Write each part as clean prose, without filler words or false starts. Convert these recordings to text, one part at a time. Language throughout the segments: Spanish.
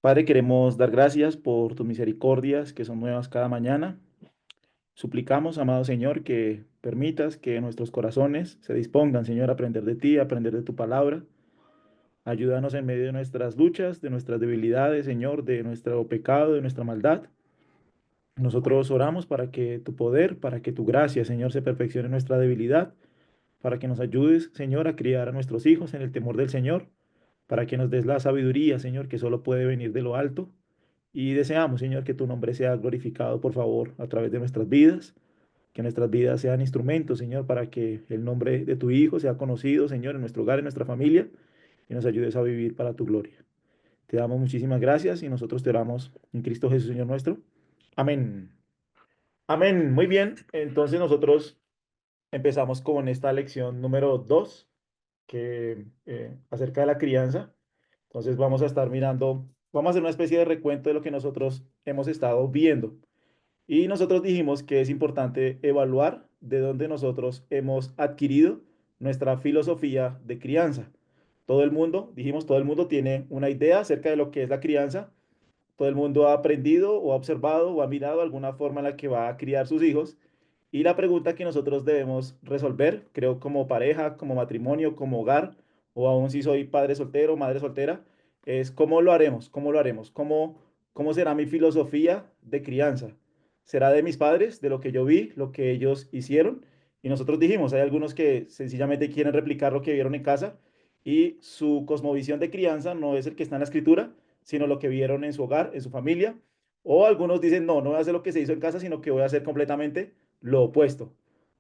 Padre, queremos dar gracias por tus misericordias que son nuevas cada mañana. Suplicamos, amado Señor, que permitas que nuestros corazones se dispongan, Señor, a aprender de ti, a aprender de tu palabra. Ayúdanos en medio de nuestras luchas, de nuestras debilidades, Señor, de nuestro pecado, de nuestra maldad. Nosotros oramos para que tu poder, para que tu gracia, Señor, se perfeccione en nuestra debilidad, para que nos ayudes, Señor, a criar a nuestros hijos en el temor del Señor, para que nos des la sabiduría, Señor, que solo puede venir de lo alto. Y deseamos, Señor, que tu nombre sea glorificado, por favor, a través de nuestras vidas, que nuestras vidas sean instrumentos, Señor, para que el nombre de tu Hijo sea conocido, Señor, en nuestro hogar, en nuestra familia, y nos ayudes a vivir para tu gloria. Te damos muchísimas gracias y nosotros te oramos en Cristo Jesús, Señor nuestro. Amén. Amén. Muy bien. Entonces nosotros empezamos con esta lección número 2, que acerca de la crianza. Entonces vamos a estar mirando, vamos a hacer una especie de recuento de lo que nosotros hemos estado viendo. Y nosotros dijimos que es importante evaluar de dónde nosotros hemos adquirido nuestra filosofía de crianza. Todo el mundo, dijimos, todo el mundo tiene una idea acerca de lo que es la crianza. Todo el mundo ha aprendido o ha observado o ha mirado alguna forma en la que va a criar sus hijos. Y la pregunta que nosotros debemos resolver, creo como pareja, como matrimonio, como hogar, o aún si soy padre soltero, madre soltera, es cómo lo haremos, cómo lo haremos, cómo será mi filosofía de crianza. ¿Será de mis padres, de lo que yo vi, lo que ellos hicieron? Y nosotros dijimos, hay algunos que sencillamente quieren replicar lo que vieron en casa y su cosmovisión de crianza no es el que está en la escritura, sino lo que vieron en su hogar, en su familia. O algunos dicen, no, no voy a hacer lo que se hizo en casa, sino que voy a hacer completamente lo opuesto,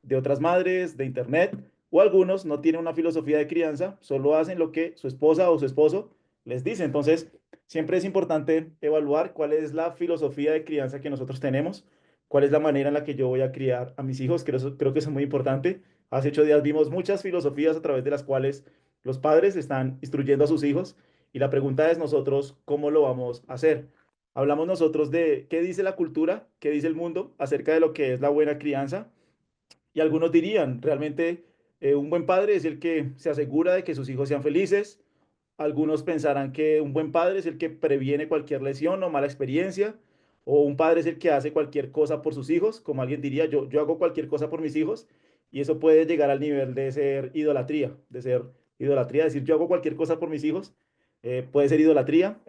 de otras madres, de internet, o algunos no tienen una filosofía de crianza, solo hacen lo que su esposa o su esposo les dice. Entonces, siempre es importante evaluar cuál es la filosofía de crianza que nosotros tenemos, cuál es la manera en la que yo voy a criar a mis hijos, creo que eso es muy importante. Hace 8 días vimos muchas filosofías a través de las cuales los padres están instruyendo a sus hijos y la pregunta es nosotros, ¿cómo lo vamos a hacer? Hablamos nosotros de qué dice la cultura, qué dice el mundo acerca de lo que es la buena crianza. Y algunos dirían, realmente un buen padre es el que se asegura de que sus hijos sean felices. Algunos pensarán que un buen padre es el que previene cualquier lesión o mala experiencia. O un padre es el que hace cualquier cosa por sus hijos. Como alguien diría, yo hago cualquier cosa por mis hijos. Y eso puede llegar al nivel de ser idolatría, decir, yo hago cualquier cosa por mis hijos. Puede ser idolatría.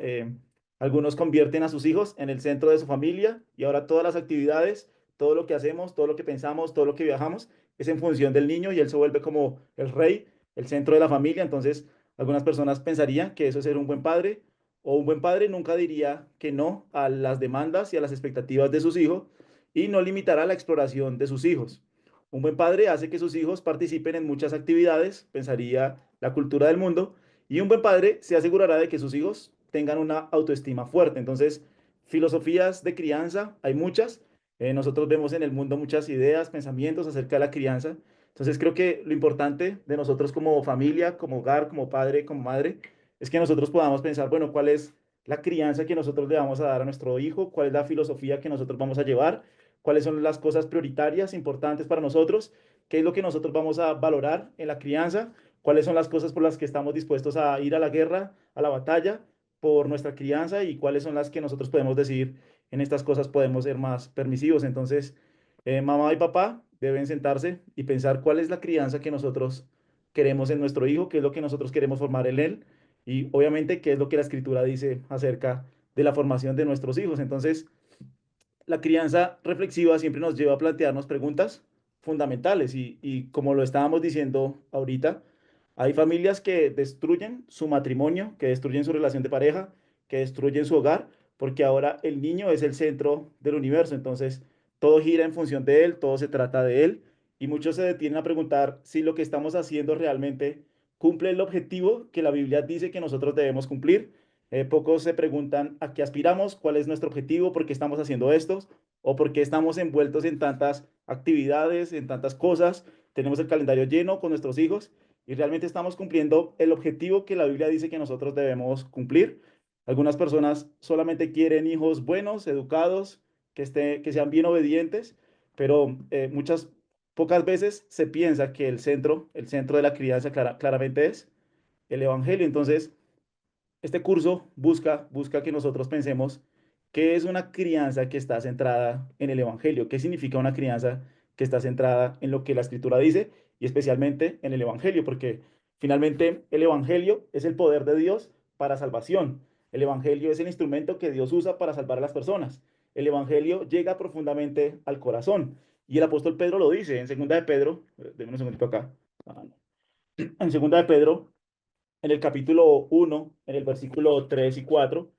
Algunos convierten a sus hijos en el centro de su familia y ahora todas las actividades, todo lo que hacemos, todo lo que pensamos, todo lo que viajamos es en función del niño y él se vuelve como el rey, el centro de la familia. Entonces, algunas personas pensarían que eso es ser un buen padre o un buen padre nunca diría que no a las demandas y a las expectativas de sus hijos y no limitará la exploración de sus hijos. Un buen padre hace que sus hijos participen en muchas actividades, pensaría la cultura del mundo, y un buen padre se asegurará de que sus hijos tengan una autoestima fuerte. Entonces, filosofías de crianza, hay muchas. Nosotros vemos en el mundo muchas ideas, pensamientos acerca de la crianza. Entonces, creo que lo importante de nosotros como familia, como hogar, como padre, como madre, es que nosotros podamos pensar, bueno, ¿cuál es la crianza que nosotros le vamos a dar a nuestro hijo? ¿Cuál es la filosofía que nosotros vamos a llevar? ¿Cuáles son las cosas prioritarias, importantes para nosotros? ¿Qué es lo que nosotros vamos a valorar en la crianza? ¿Cuáles son las cosas por las que estamos dispuestos a ir a la guerra, a la batalla por nuestra crianza? ¿Y cuáles son las que nosotros podemos decir, en estas cosas podemos ser más permisivos? Entonces, mamá y papá deben sentarse y pensar cuál es la crianza que nosotros queremos en nuestro hijo, qué es lo que nosotros queremos formar en él y obviamente qué es lo que la escritura dice acerca de la formación de nuestros hijos. Entonces, la crianza reflexiva siempre nos lleva a plantearnos preguntas fundamentales y como lo estábamos diciendo ahorita, hay familias que destruyen su matrimonio, que destruyen su relación de pareja, que destruyen su hogar, porque ahora el niño es el centro del universo, entonces todo gira en función de él, todo se trata de él y muchos se detienen a preguntar si lo que estamos haciendo realmente cumple el objetivo que la Biblia dice que nosotros debemos cumplir. Pocos se preguntan a qué aspiramos, cuál es nuestro objetivo, por qué estamos haciendo esto o por qué estamos envueltos en tantas actividades, en tantas cosas. Tenemos el calendario lleno con nuestros hijos y realmente estamos cumpliendo el objetivo que la Biblia dice que nosotros debemos cumplir. Algunas personas solamente quieren hijos buenos, educados, que sean bien obedientes, pero pocas veces se piensa que el centro de la crianza claramente es el Evangelio. Entonces, este curso busca que nosotros pensemos qué es una crianza que está centrada en el Evangelio, qué significa una crianza que está centrada en lo que la Escritura dice y especialmente en el Evangelio, porque finalmente el Evangelio es el poder de Dios para salvación. El Evangelio es el instrumento que Dios usa para salvar a las personas. El Evangelio llega profundamente al corazón. Y el apóstol Pedro lo dice en segunda de Pedro, denme un segundito acá. En segunda de Pedro, en el capítulo 1, en el versículo 3 y 4,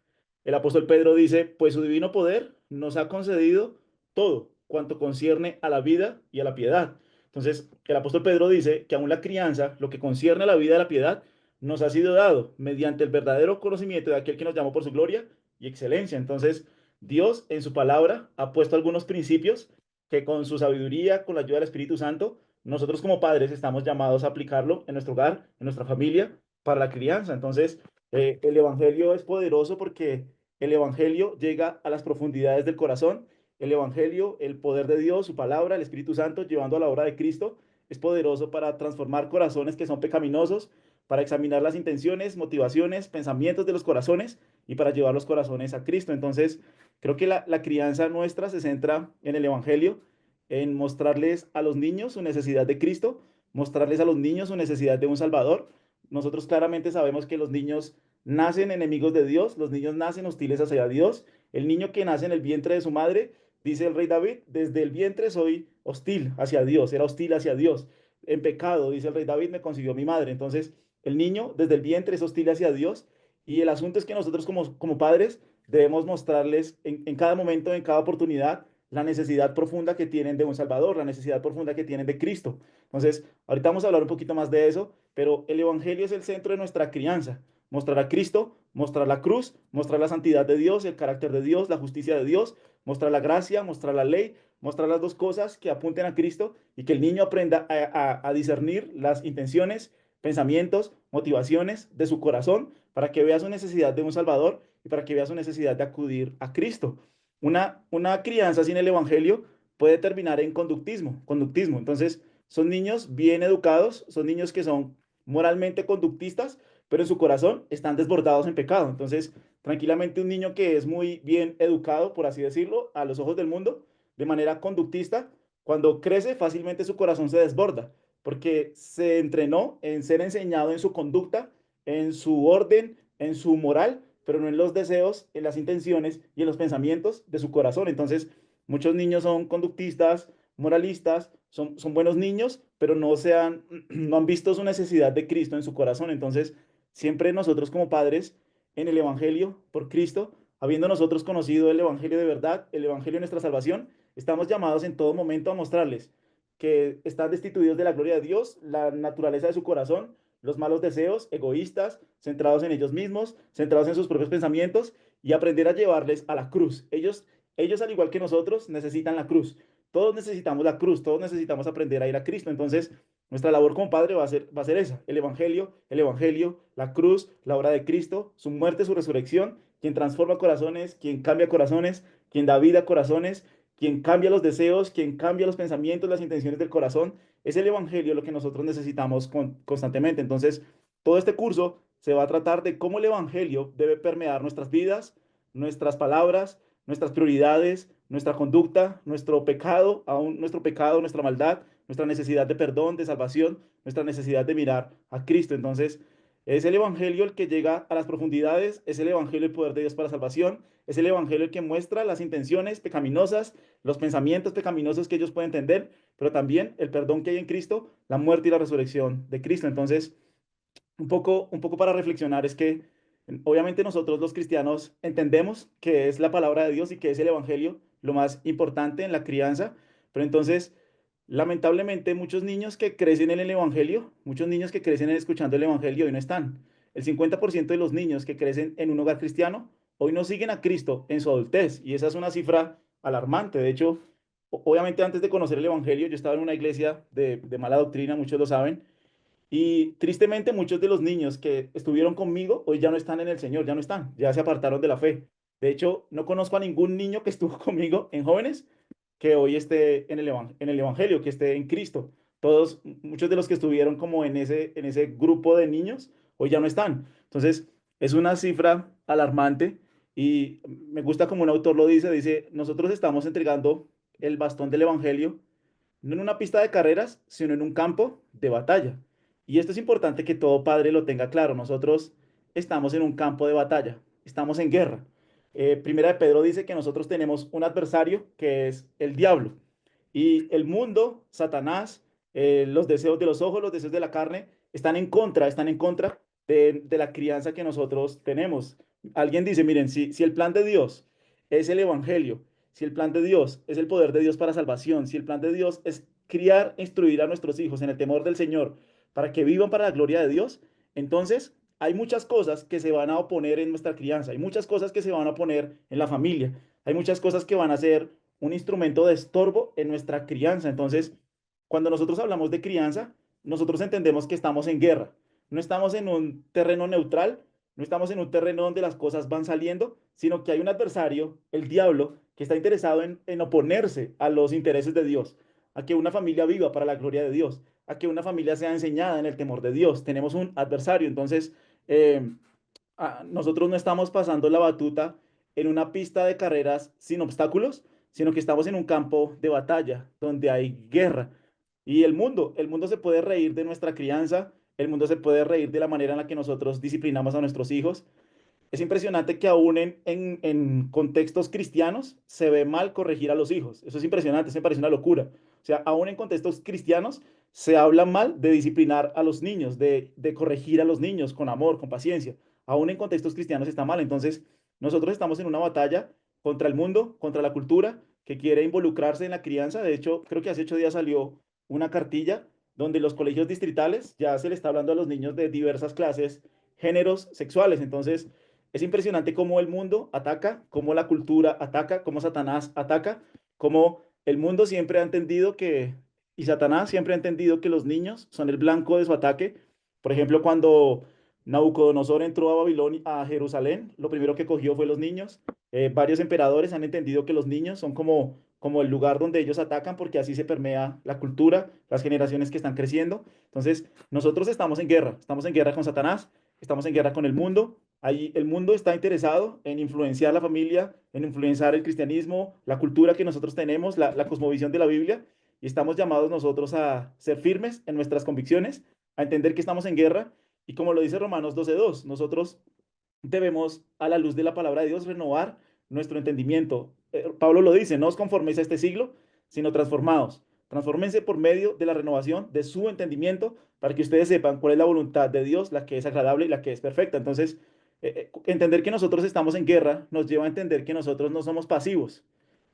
el apóstol Pedro dice, pues su divino poder nos ha concedido todo cuanto concierne a la vida y a la piedad. Entonces, el apóstol Pedro dice que aún la crianza, lo que concierne a la vida y a la piedad, nos ha sido dado mediante el verdadero conocimiento de aquel que nos llamó por su gloria y excelencia. Entonces, Dios en su palabra ha puesto algunos principios que con su sabiduría, con la ayuda del Espíritu Santo, nosotros como padres estamos llamados a aplicarlo en nuestro hogar, en nuestra familia para la crianza. Entonces, el Evangelio es poderoso porque el Evangelio llega a las profundidades del corazón. El Evangelio, el poder de Dios, su palabra, el Espíritu Santo, llevando a la obra de Cristo, es poderoso para transformar corazones que son pecaminosos, para examinar las intenciones, motivaciones, pensamientos de los corazones y para llevar los corazones a Cristo. Entonces, creo que la crianza nuestra se centra en el Evangelio, en mostrarles a los niños su necesidad de Cristo, mostrarles a los niños su necesidad de un Salvador. Nosotros claramente sabemos que los niños nacen enemigos de Dios, los niños nacen hostiles hacia Dios. El niño que nace en el vientre de su madre, dice el rey David, desde el vientre soy hostil hacia Dios, era hostil hacia Dios. En pecado, dice el rey David, me concibió mi madre. Entonces, el niño desde el vientre es hostil hacia Dios y el asunto es que nosotros como padres debemos mostrarles en cada momento, en cada oportunidad, la necesidad profunda que tienen de un Salvador, la necesidad profunda que tienen de Cristo. Entonces, ahorita vamos a hablar un poquito más de eso, pero el Evangelio es el centro de nuestra crianza. Mostrar a Cristo, mostrar la cruz, mostrar la santidad de Dios, el carácter de Dios, la justicia de Dios, mostrar la gracia, mostrar la ley, mostrar las dos cosas que apunten a Cristo y que el niño aprenda a discernir las intenciones, pensamientos, motivaciones de su corazón para que vea su necesidad de un Salvador y para que vea su necesidad de acudir a Cristo. Una crianza sin el Evangelio puede terminar en conductismo. Entonces, son niños bien educados, son niños que son moralmente conductistas, pero en su corazón están desbordados en pecado. Entonces, tranquilamente un niño que es muy bien educado, por así decirlo, a los ojos del mundo, de manera conductista, cuando crece fácilmente su corazón se desborda, porque se entrenó en ser enseñado en su conducta, en su orden, en su moral, pero no en los deseos, en las intenciones y en los pensamientos de su corazón. Entonces, muchos niños son conductistas, moralistas, son buenos niños, pero no han visto su necesidad de Cristo en su corazón. Entonces, siempre nosotros como padres, en el Evangelio, por Cristo, habiendo nosotros conocido el Evangelio de verdad, el Evangelio de nuestra salvación, estamos llamados en todo momento a mostrarles que están destituidos de la gloria de Dios, la naturaleza de su corazón, los malos deseos, egoístas, centrados en ellos mismos, centrados en sus propios pensamientos y aprender a llevarles a la cruz. Ellos al igual que nosotros, necesitan la cruz. Todos necesitamos la cruz, todos necesitamos aprender a ir a Cristo. Entonces, nuestra labor como padre va a ser esa, el evangelio, la cruz, la obra de Cristo, su muerte, su resurrección, quien transforma corazones, quien cambia corazones, quien da vida a corazones, quien cambia los deseos, quien cambia los pensamientos, las intenciones del corazón. Es el evangelio lo que nosotros necesitamos constantemente. Entonces, todo este curso se va a tratar de cómo el evangelio debe permear nuestras vidas, nuestras palabras, nuestras prioridades, nuestra conducta, nuestro pecado, aún nuestro pecado, nuestra maldad, nuestra necesidad de perdón, de salvación, nuestra necesidad de mirar a Cristo. Entonces, es el Evangelio el que llega a las profundidades, es el Evangelio el poder de Dios para salvación, es el Evangelio el que muestra las intenciones pecaminosas, los pensamientos pecaminosos que ellos pueden entender, pero también el perdón que hay en Cristo, la muerte y la resurrección de Cristo. Entonces, un poco para reflexionar es que obviamente nosotros los cristianos entendemos que es la palabra de Dios y que es el Evangelio lo más importante en la crianza, pero entonces lamentablemente muchos niños que crecen en el Evangelio, muchos niños que crecen escuchando el Evangelio hoy no están. El 50% de los niños que crecen en un hogar cristiano hoy no siguen a Cristo en su adultez y esa es una cifra alarmante. De hecho, obviamente antes de conocer el Evangelio yo estaba en una iglesia de mala doctrina, muchos lo saben, y tristemente muchos de los niños que estuvieron conmigo hoy ya no están en el Señor, ya no están, ya se apartaron de la fe. De hecho, no conozco a ningún niño que estuvo conmigo en jóvenes que hoy esté en el Evangelio, que esté en Cristo. Muchos de los que estuvieron como en ese grupo de niños, hoy ya no están. Entonces, Es una cifra alarmante y me gusta como un autor lo dice, nosotros estamos entregando el bastón del evangelio no en una pista de carreras, sino en un campo de batalla. Y esto es importante que todo padre lo tenga claro. Nosotros estamos en un campo de batalla, estamos en guerra. Primera de Pedro dice que nosotros tenemos un adversario que es el diablo. Y el mundo, Satanás, los deseos de los ojos, los deseos de la carne, están en contra de la crianza que nosotros tenemos. Alguien dice, miren, si el plan de Dios es el evangelio, si el plan de Dios es el poder de Dios para salvación, si el plan de Dios es criar, instruir a nuestros hijos en el temor del Señor para que vivan para la gloria de Dios, entonces hay muchas cosas que se van a oponer en nuestra crianza, hay muchas cosas que se van a oponer en la familia, hay muchas cosas que van a ser un instrumento de estorbo en nuestra crianza. Entonces, cuando nosotros hablamos de crianza, nosotros entendemos que estamos en guerra. No estamos en un terreno neutral, no estamos en un terreno donde las cosas van saliendo, sino que hay un adversario, el diablo, que está interesado en oponerse a los intereses de Dios, a que una familia viva para la gloria de Dios, a que una familia sea enseñada en el temor de Dios. Tenemos un adversario. Entonces, nosotros no estamos pasando la batuta en una pista de carreras sin obstáculos, sino que estamos en un campo de batalla donde hay guerra. Y el mundo se puede reír de nuestra crianza, el mundo se puede reír de la manera en la que nosotros disciplinamos a nuestros hijos. Es impresionante que aún en contextos cristianos se ve mal corregir a los hijos. Eso es impresionante, eso me parece una locura. O sea, aún en contextos cristianos se habla mal de disciplinar a los niños, de corregir a los niños con amor, con paciencia. Aún en contextos cristianos está mal. Entonces, nosotros estamos en una batalla contra el mundo, contra la cultura, que quiere involucrarse en la crianza. De hecho, creo que hace 8 días salió una cartilla donde los colegios distritales ya se le está hablando a los niños de diversas clases, géneros sexuales. Entonces, es impresionante cómo el mundo ataca, cómo la cultura ataca, cómo Satanás ataca, cómo el mundo siempre ha entendido que, y Satanás siempre ha entendido que los niños son el blanco de su ataque. Por ejemplo, cuando Nabucodonosor entró a Babilonia, a Jerusalén, lo primero que cogió fue los niños. Varios emperadores han entendido que los niños son como el lugar donde ellos atacan porque así se permea la cultura, las generaciones que están creciendo. Entonces, nosotros estamos en guerra con Satanás, estamos en guerra con el mundo. Ahí el mundo está interesado en influenciar la familia, en influenciar el cristianismo, la cultura que nosotros tenemos, la cosmovisión de la Biblia, y estamos llamados nosotros a ser firmes en nuestras convicciones, a entender que estamos en guerra, y como lo dice Romanos 12:2, nosotros debemos, a la luz de la palabra de Dios, renovar nuestro entendimiento. Pablo lo dice, no os conforméis a este siglo, sino transformados. Transfórmense por medio de la renovación de su entendimiento para que ustedes sepan cuál es la voluntad de Dios, la que es agradable y la que es perfecta. Entonces, entender que nosotros estamos en guerra nos lleva a entender que nosotros no somos pasivos.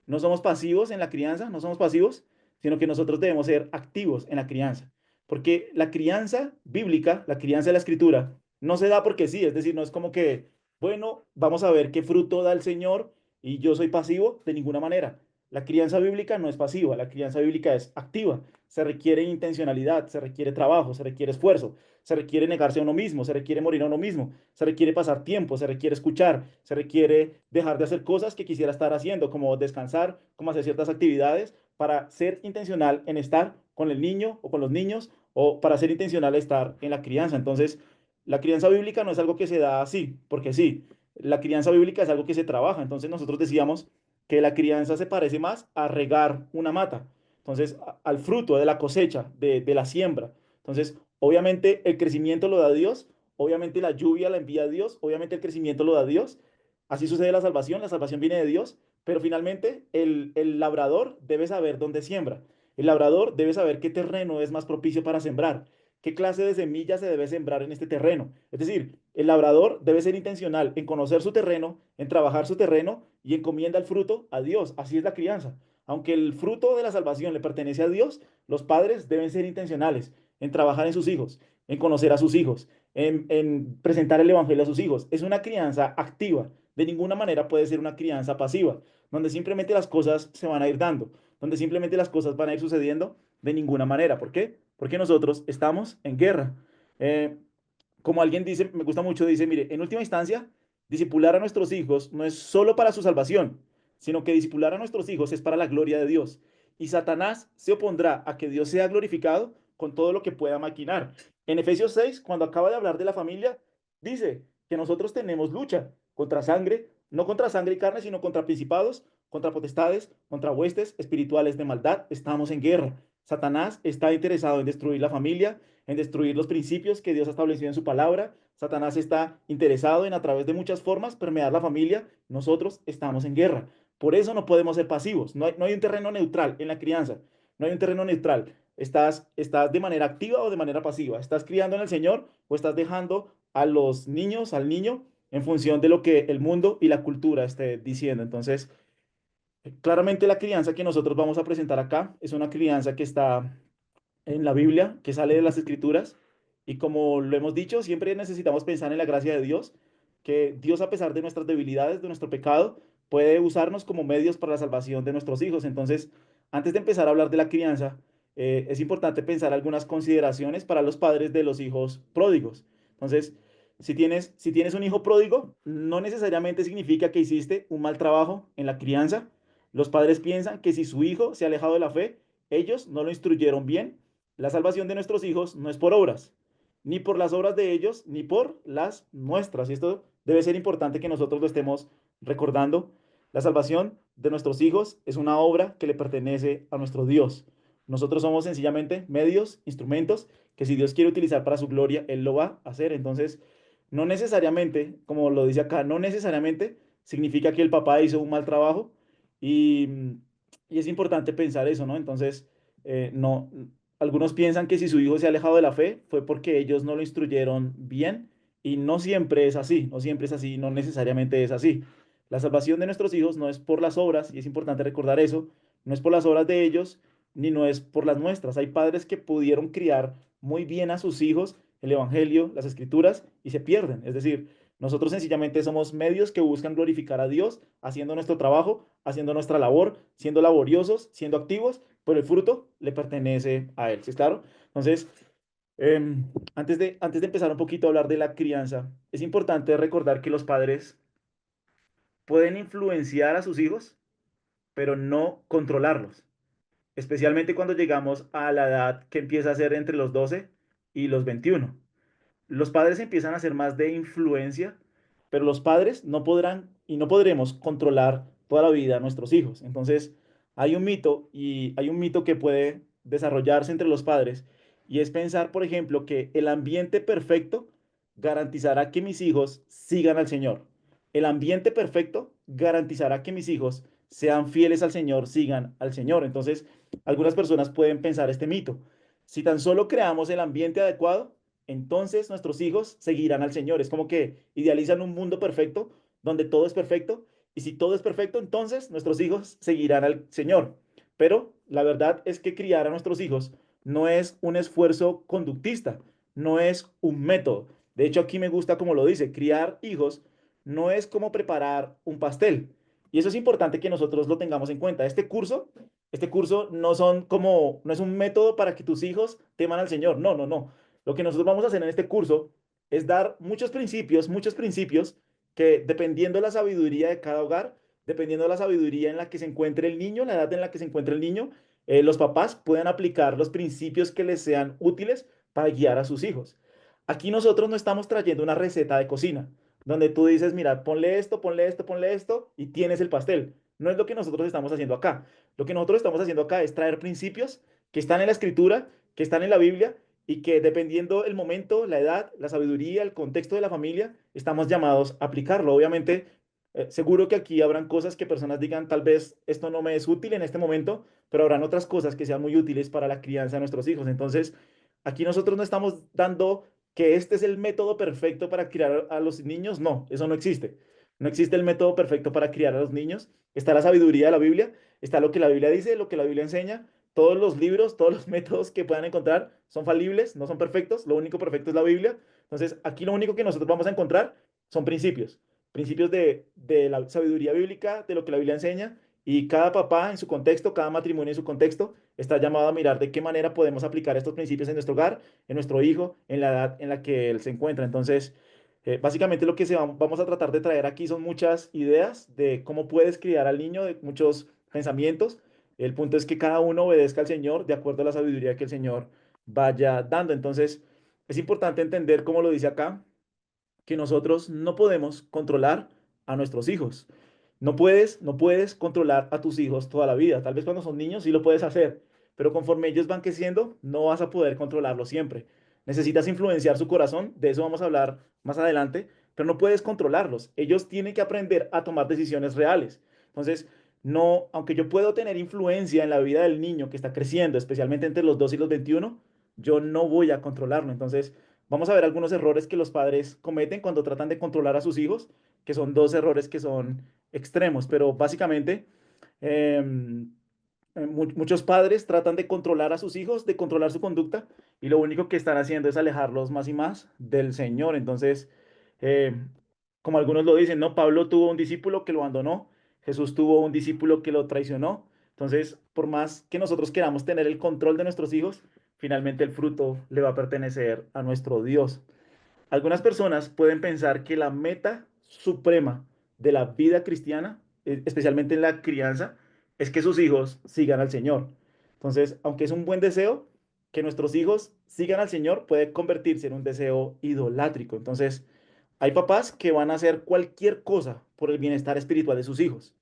No somos pasivos en la crianza, no somos pasivos, sino que nosotros debemos ser activos en la crianza. Porque la crianza bíblica, la crianza de la escritura, no se da porque sí, es decir, no es como que, bueno, vamos a ver qué fruto da el Señor y yo soy pasivo, de ninguna manera. La crianza bíblica no es pasiva, la crianza bíblica es activa. Se requiere intencionalidad, se requiere trabajo, se requiere esfuerzo, se requiere negarse a uno mismo, se requiere morir a uno mismo, se requiere pasar tiempo, se requiere escuchar, se requiere dejar de hacer cosas que quisiera estar haciendo, como descansar, como hacer ciertas actividades, para ser intencional en estar con el niño o con los niños, o para ser intencional en estar en la crianza. Entonces, la crianza bíblica no es algo que se da así, porque sí, la crianza bíblica es algo que se trabaja. Entonces, nosotros decíamos que la crianza se parece más a regar una mata, entonces al fruto de la cosecha, de la siembra. Entonces, obviamente el crecimiento lo da Dios, obviamente la lluvia la envía Dios, obviamente el crecimiento lo da Dios. Así sucede la salvación viene de Dios, pero finalmente el labrador debe saber dónde siembra. El labrador debe saber qué terreno es más propicio para sembrar, qué clase de semilla se debe sembrar en este terreno. Es decir, el labrador debe ser intencional en conocer su terreno, en trabajar su terreno y encomienda el fruto a Dios. Así es la crianza. Aunque el fruto de la salvación le pertenece a Dios, los padres deben ser intencionales en trabajar en sus hijos, en conocer a sus hijos, en presentar el Evangelio a sus hijos. Es una crianza activa. De ninguna manera puede ser una crianza pasiva, donde simplemente las cosas se van a ir dando, donde simplemente las cosas van a ir sucediendo de ninguna manera. ¿Por qué? Porque nosotros estamos en guerra. Eh, como alguien dice, me gusta mucho, dice, mire, en última instancia, disipular a nuestros hijos no es solo para su salvación, sino que disipular a nuestros hijos es para la gloria de Dios. Y Satanás se opondrá a que Dios sea glorificado con todo lo que pueda maquinar. En Efesios 6, cuando acaba de hablar de la familia, dice que nosotros tenemos lucha contra sangre, no contra sangre y carne, sino contra principados, contra potestades, contra huestes espirituales de maldad. Estamos en guerra. Satanás está interesado en destruir la familia, en destruir los principios que Dios ha establecido en su palabra. Satanás está interesado en, a través de muchas formas, permear la familia. Nosotros estamos en guerra. Por eso no podemos ser pasivos. No hay un terreno neutral en la crianza. No hay un terreno neutral. Estás de manera activa o de manera pasiva. ¿Estás criando en el Señor o estás dejando a los niños, al niño, en función de lo que el mundo y la cultura esté diciendo? Entonces, claramente la crianza que nosotros vamos a presentar acá es una crianza que está en la Biblia, que sale de las Escrituras. Y como lo hemos dicho, siempre necesitamos pensar en la gracia de Dios, que Dios, a pesar de nuestras debilidades, de nuestro pecado, puede usarnos como medios para la salvación de nuestros hijos. Entonces, antes de empezar a hablar de la crianza, es importante pensar algunas consideraciones para los padres de los hijos pródigos. Entonces, si tienes un hijo pródigo, no necesariamente significa que hiciste un mal trabajo en la crianza. Los padres piensan que si su hijo se ha alejado de la fe, ellos no lo instruyeron bien. La salvación de nuestros hijos no es por obras, ni por las obras de ellos, ni por las nuestras. Y esto debe ser importante que nosotros lo estemos recordando. La salvación de nuestros hijos es una obra que le pertenece a nuestro Dios. Nosotros somos sencillamente medios, instrumentos, que si Dios quiere utilizar para su gloria, Él lo va a hacer. Entonces, no necesariamente, como lo dice acá, no necesariamente significa que el papá hizo un mal trabajo y, y es importante pensar eso, ¿no? Entonces, no, algunos piensan que si su hijo se ha alejado de la fe fue porque ellos no lo instruyeron bien y no siempre es así, no siempre es así, no necesariamente es así. La salvación de nuestros hijos no es por las obras, y es importante recordar eso, no es por las obras de ellos, ni no es por las nuestras. Hay padres que pudieron criar muy bien a sus hijos, el Evangelio, las Escrituras, y se pierden. Es decir, nosotros sencillamente somos medios que buscan glorificar a Dios, haciendo nuestro trabajo, haciendo nuestra labor, siendo laboriosos, siendo activos, pero el fruto le pertenece a Él, ¿sí es claro? Entonces, antes de empezar un poquito a hablar de la crianza, es importante recordar que los padres pueden influenciar a sus hijos, pero no controlarlos, especialmente cuando llegamos a la edad que empieza a ser entre los 12 y los 21. Los padres empiezan a ser más de influencia, pero los padres no podrán y no podremos controlar toda la vida a nuestros hijos. Entonces, hay un mito que puede desarrollarse entre los padres, y es pensar, por ejemplo, que el ambiente perfecto garantizará que mis hijos sigan al Señor. El ambiente perfecto garantizará que mis hijos sean fieles al Señor, sigan al Señor. Entonces, algunas personas pueden pensar este mito. Si tan solo creamos el ambiente adecuado, entonces nuestros hijos seguirán al Señor. Es como que idealizan un mundo perfecto donde todo es perfecto, y si todo es perfecto, entonces nuestros hijos seguirán al Señor. Pero la verdad es que criar a nuestros hijos no es un esfuerzo conductista, no es un método. De hecho, aquí me gusta como lo dice, criar hijos no es como preparar un pastel. Y eso es importante que nosotros lo tengamos en cuenta. Este curso no es un método para que tus hijos teman al Señor. No, no, no. Lo que nosotros vamos a hacer en este curso es dar muchos principios que, dependiendo de la sabiduría de cada hogar, dependiendo de la sabiduría en la que se encuentre el niño, la edad en la que se encuentre el niño, los papás pueden aplicar los principios que les sean útiles para guiar a sus hijos. Aquí nosotros no estamos trayendo una receta de cocina, donde tú dices, mira, ponle esto, ponle esto, ponle esto, y tienes el pastel. No es lo que nosotros estamos haciendo acá. Lo que nosotros estamos haciendo acá es traer principios que están en la escritura, que están en la Biblia, y que, dependiendo el momento, la edad, la sabiduría, el contexto de la familia, estamos llamados a aplicarlo. Obviamente, seguro que aquí habrán cosas que personas digan, tal vez esto no me es útil en este momento, pero habrán otras cosas que sean muy útiles para la crianza de nuestros hijos. Entonces, aquí nosotros no estamos dando que este es el método perfecto para criar a los niños. No, eso no existe. No existe el método perfecto para criar a los niños. Está la sabiduría de la Biblia, está lo que la Biblia dice, lo que la Biblia enseña. Todos los libros, todos los métodos que puedan encontrar son falibles, no son perfectos. Lo único perfecto es la Biblia. Entonces, aquí lo único que nosotros vamos a encontrar son principios. Principios de la sabiduría bíblica, de lo que la Biblia enseña. Y cada papá en su contexto, cada matrimonio en su contexto, está llamado a mirar de qué manera podemos aplicar estos principios en nuestro hogar, en nuestro hijo, en la edad en la que él se encuentra. Entonces, básicamente lo que vamos a tratar de traer aquí son muchas ideas de cómo puedes criar al niño, de muchos pensamientos. El punto es que cada uno obedezca al Señor de acuerdo a la sabiduría que el Señor vaya dando. Entonces, es importante entender, como lo dice acá, que nosotros no podemos controlar a nuestros hijos. No puedes controlar a tus hijos toda la vida. Tal vez cuando son niños sí lo puedes hacer, pero conforme ellos van creciendo, no vas a poder controlarlo siempre. Necesitas influenciar su corazón, de eso vamos a hablar más adelante, pero no puedes controlarlos. Ellos tienen que aprender a tomar decisiones reales. Entonces, no, aunque yo puedo tener influencia en la vida del niño que está creciendo, especialmente entre los 2 y los 21, yo no voy a controlarlo. Entonces, vamos a ver algunos errores que los padres cometen cuando tratan de controlar a sus hijos, que son dos errores que son extremos, pero básicamente em, muchos padres tratan de controlar a sus hijos, de controlar su conducta, y lo único que están haciendo es alejarlos más y más del Señor. Entonces, como algunos lo dicen, ¿no? Pablo tuvo un discípulo que lo abandonó, Jesús tuvo un discípulo que lo traicionó. Entonces, por más que nosotros queramos tener el control de nuestros hijos, finalmente el fruto le va a pertenecer a nuestro Dios. Algunas personas pueden pensar que la meta suprema de la vida cristiana, especialmente en la crianza, es que sus hijos sigan al Señor. Entonces, aunque es un buen deseo, que nuestros hijos sigan al Señor puede convertirse en un deseo idolátrico. Entonces, hay papás que van a hacer cualquier cosa por el bienestar espiritual de sus hijos.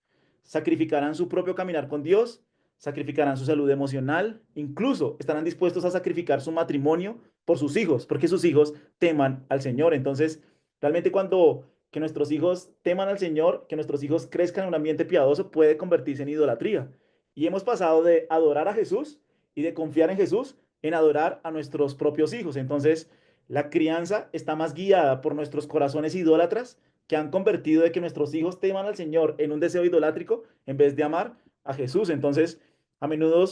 Sacrificarán su propio caminar con Dios, sacrificarán su salud emocional, incluso estarán dispuestos a sacrificar su matrimonio por sus hijos, porque sus hijos teman al Señor. Entonces, realmente cuando que nuestros hijos teman al Señor, que nuestros hijos crezcan en un ambiente piadoso, puede convertirse en idolatría. Y hemos pasado de adorar a Jesús y de confiar en Jesús en adorar a nuestros propios hijos. Entonces, la crianza está más guiada por nuestros corazones idólatras que han convertido de que nuestros hijos teman al Señor en un deseo idolátrico en vez de amar a Jesús. Entonces, a menudo,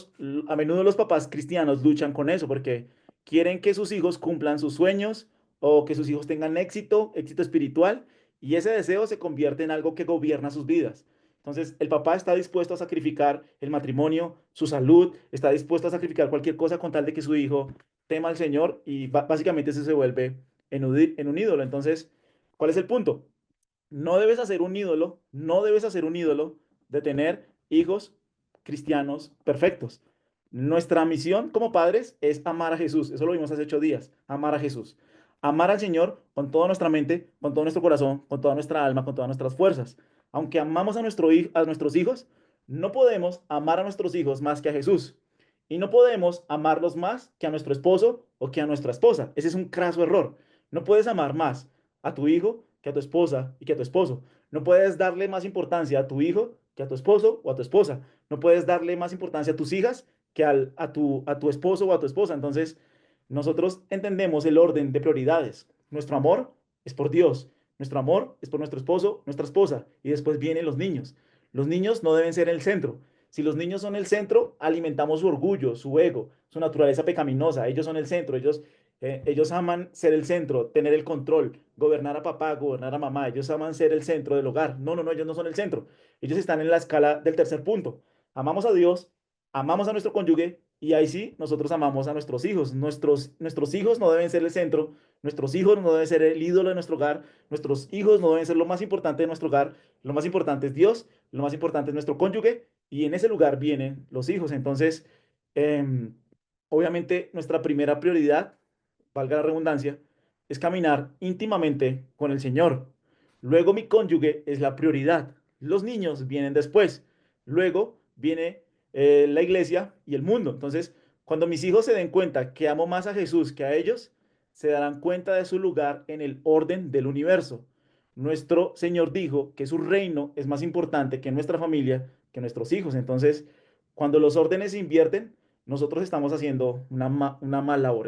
a menudo los papás cristianos luchan con eso porque quieren que sus hijos cumplan sus sueños o que sus hijos tengan éxito, éxito espiritual, y ese deseo se convierte en algo que gobierna sus vidas. Entonces, el papá está dispuesto a sacrificar el matrimonio, su salud, está dispuesto a sacrificar cualquier cosa con tal de que su hijo tema al Señor y básicamente eso se vuelve en un ídolo. Entonces, ¿cuál es el punto? No debes hacer un ídolo, no debes hacer un ídolo de tener hijos cristianos perfectos. Nuestra misión como padres es amar a Jesús. Eso lo vimos hace 8 días. Amar a Jesús. Amar al Señor con toda nuestra mente, con todo nuestro corazón, con toda nuestra alma, con todas nuestras fuerzas. Aunque amamos a, a nuestros hijos, no podemos amar a nuestros hijos más que a Jesús. Y no podemos amarlos más que a nuestro esposo o que a nuestra esposa. Ese es un craso error. No puedes amar más a tu hijo que a tu esposa y que a tu esposo. No puedes darle más importancia a tu hijo que a tu esposo o a tu esposa. No puedes darle más importancia a tus hijas que a tu esposo o a tu esposa. Entonces, nosotros entendemos el orden de prioridades. Nuestro amor es por Dios. Nuestro amor es por nuestro esposo, nuestra esposa. Y después vienen los niños. Los niños no deben ser el centro. Si los niños son el centro, alimentamos su orgullo, su ego, su naturaleza pecaminosa. Ellos son el centro. Ellos aman ser el centro, tener el control, gobernar a papá, gobernar a mamá. Ellos aman ser el centro del hogar. No, no, no, ellos no son el centro. Ellos están en la escala del tercer punto. Amamos a Dios, amamos a nuestro cónyuge y ahí sí, nosotros amamos a nuestros hijos. Nuestros hijos no deben ser el centro, nuestros hijos no deben ser el ídolo de nuestro hogar, nuestros hijos no deben ser lo más importante de nuestro hogar. Lo más importante es Dios, lo más importante es nuestro cónyuge y en ese lugar vienen los hijos. Entonces, em, obviamente, nuestra primera prioridad, valga la redundancia, es caminar íntimamente con el Señor. Luego mi cónyuge es la prioridad. Los niños vienen después. Luego viene la iglesia y el mundo. Entonces, cuando mis hijos se den cuenta que amo más a Jesús que a ellos, se darán cuenta de su lugar en el orden del universo. Nuestro Señor dijo que su reino es más importante que nuestra familia, que nuestros hijos. Entonces, cuando los órdenes se invierten, nosotros estamos haciendo una mala labor.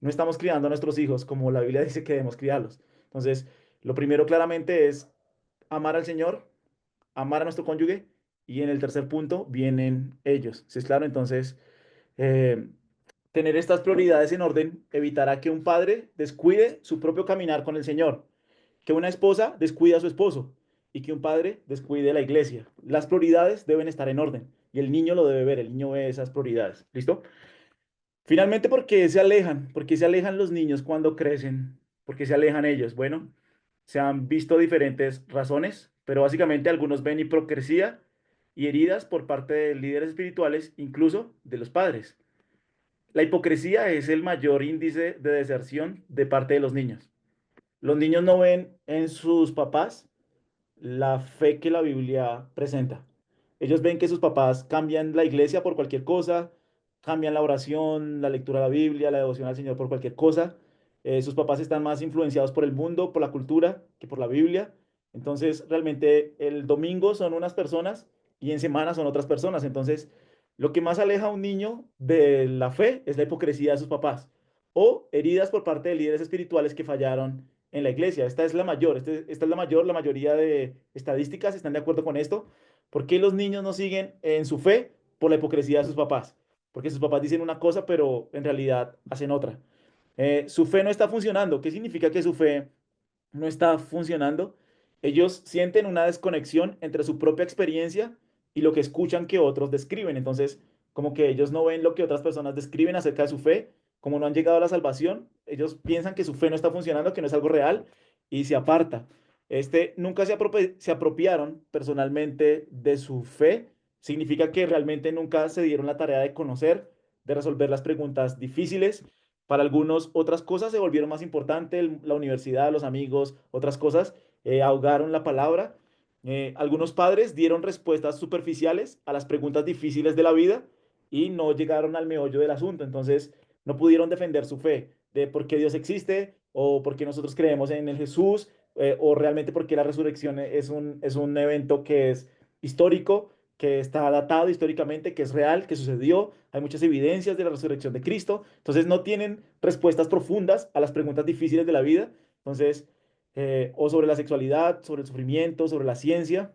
No estamos criando a nuestros hijos como la Biblia dice que debemos criarlos. Entonces, lo primero claramente es amar al Señor, amar a nuestro cónyuge y en el tercer punto vienen ellos. ¿Sí es claro? Entonces, eh, tener estas prioridades en orden evitará que un padre descuide su propio caminar con el Señor, que una esposa descuide a su esposo y que un padre descuide la iglesia. Las prioridades deben estar en orden y el niño lo debe ver, el niño ve esas prioridades. ¿Listo? Finalmente, ¿por qué se alejan? ¿Por qué se alejan los niños cuando crecen? ¿Por qué se alejan ellos? Bueno, se han visto diferentes razones, pero básicamente algunos ven hipocresía y heridas por parte de líderes espirituales, incluso de los padres. La hipocresía es el mayor índice de deserción de parte de los niños. Los niños no ven en sus papás la fe que la Biblia presenta. Ellos ven que sus papás cambian la iglesia por cualquier cosa, cambian la oración, la lectura de la Biblia, la devoción al Señor por cualquier cosa. Sus papás están más influenciados por el mundo, por la cultura, que por la Biblia. Entonces, realmente el domingo son unas personas y en semana son otras personas. Entonces, lo que más aleja a un niño de la fe es la hipocresía de sus papás o heridas por parte de líderes espirituales que fallaron en la iglesia. Esta es la mayor, esta es la mayor, la mayoría de estadísticas están de acuerdo con esto. ¿Por qué los niños no siguen en su fe? Por la hipocresía de sus papás. Porque sus papás dicen una cosa, pero en realidad hacen otra. Su fe no está funcionando. ¿Qué significa que su fe no está funcionando? Ellos sienten una desconexión entre su propia experiencia y lo que escuchan que otros describen. Entonces, como que ellos no ven lo que otras personas describen acerca de su fe, como no han llegado a la salvación, ellos piensan que su fe no está funcionando, que no es algo real y se aparta. Nunca se apropiaron personalmente de su fe. Significa que realmente nunca se dieron la tarea de conocer, de resolver las preguntas difíciles. Para algunos otras cosas se volvieron más importantes, la universidad, los amigos, otras cosas, ahogaron la palabra. Algunos padres dieron respuestas superficiales a las preguntas difíciles de la vida y no llegaron al meollo del asunto. Entonces, no pudieron defender su fe de por qué Dios existe o por qué nosotros creemos en el Jesús, o realmente por qué la resurrección es un evento que es histórico, que está datado históricamente, que es real, que sucedió. Hay muchas evidencias de la resurrección de Cristo. Entonces no tienen respuestas profundas a las preguntas difíciles de la vida. Entonces, o sobre la sexualidad, sobre el sufrimiento, sobre la ciencia,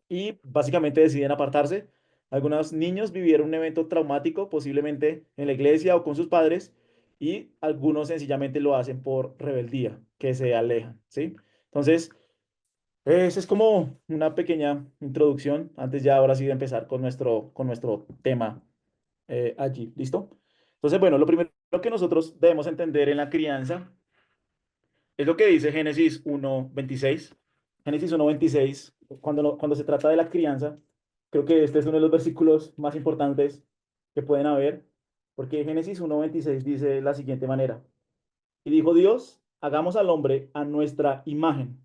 y básicamente deciden apartarse. Algunos niños vivieron un evento traumático, posiblemente en la iglesia o con sus padres, y algunos sencillamente lo hacen por rebeldía, que se alejan, ¿sí? Entonces, esa es como una pequeña introducción, antes ya ahora sí de empezar con nuestro tema allí, ¿listo? Entonces, bueno, lo primero que nosotros debemos entender en la crianza es lo que dice Génesis 1:26. Génesis 1:26, cuando se trata de la crianza, creo que este es uno de los versículos más importantes que pueden haber, porque Génesis 1:26 dice de la siguiente manera: y dijo Dios, hagamos al hombre a nuestra imagen,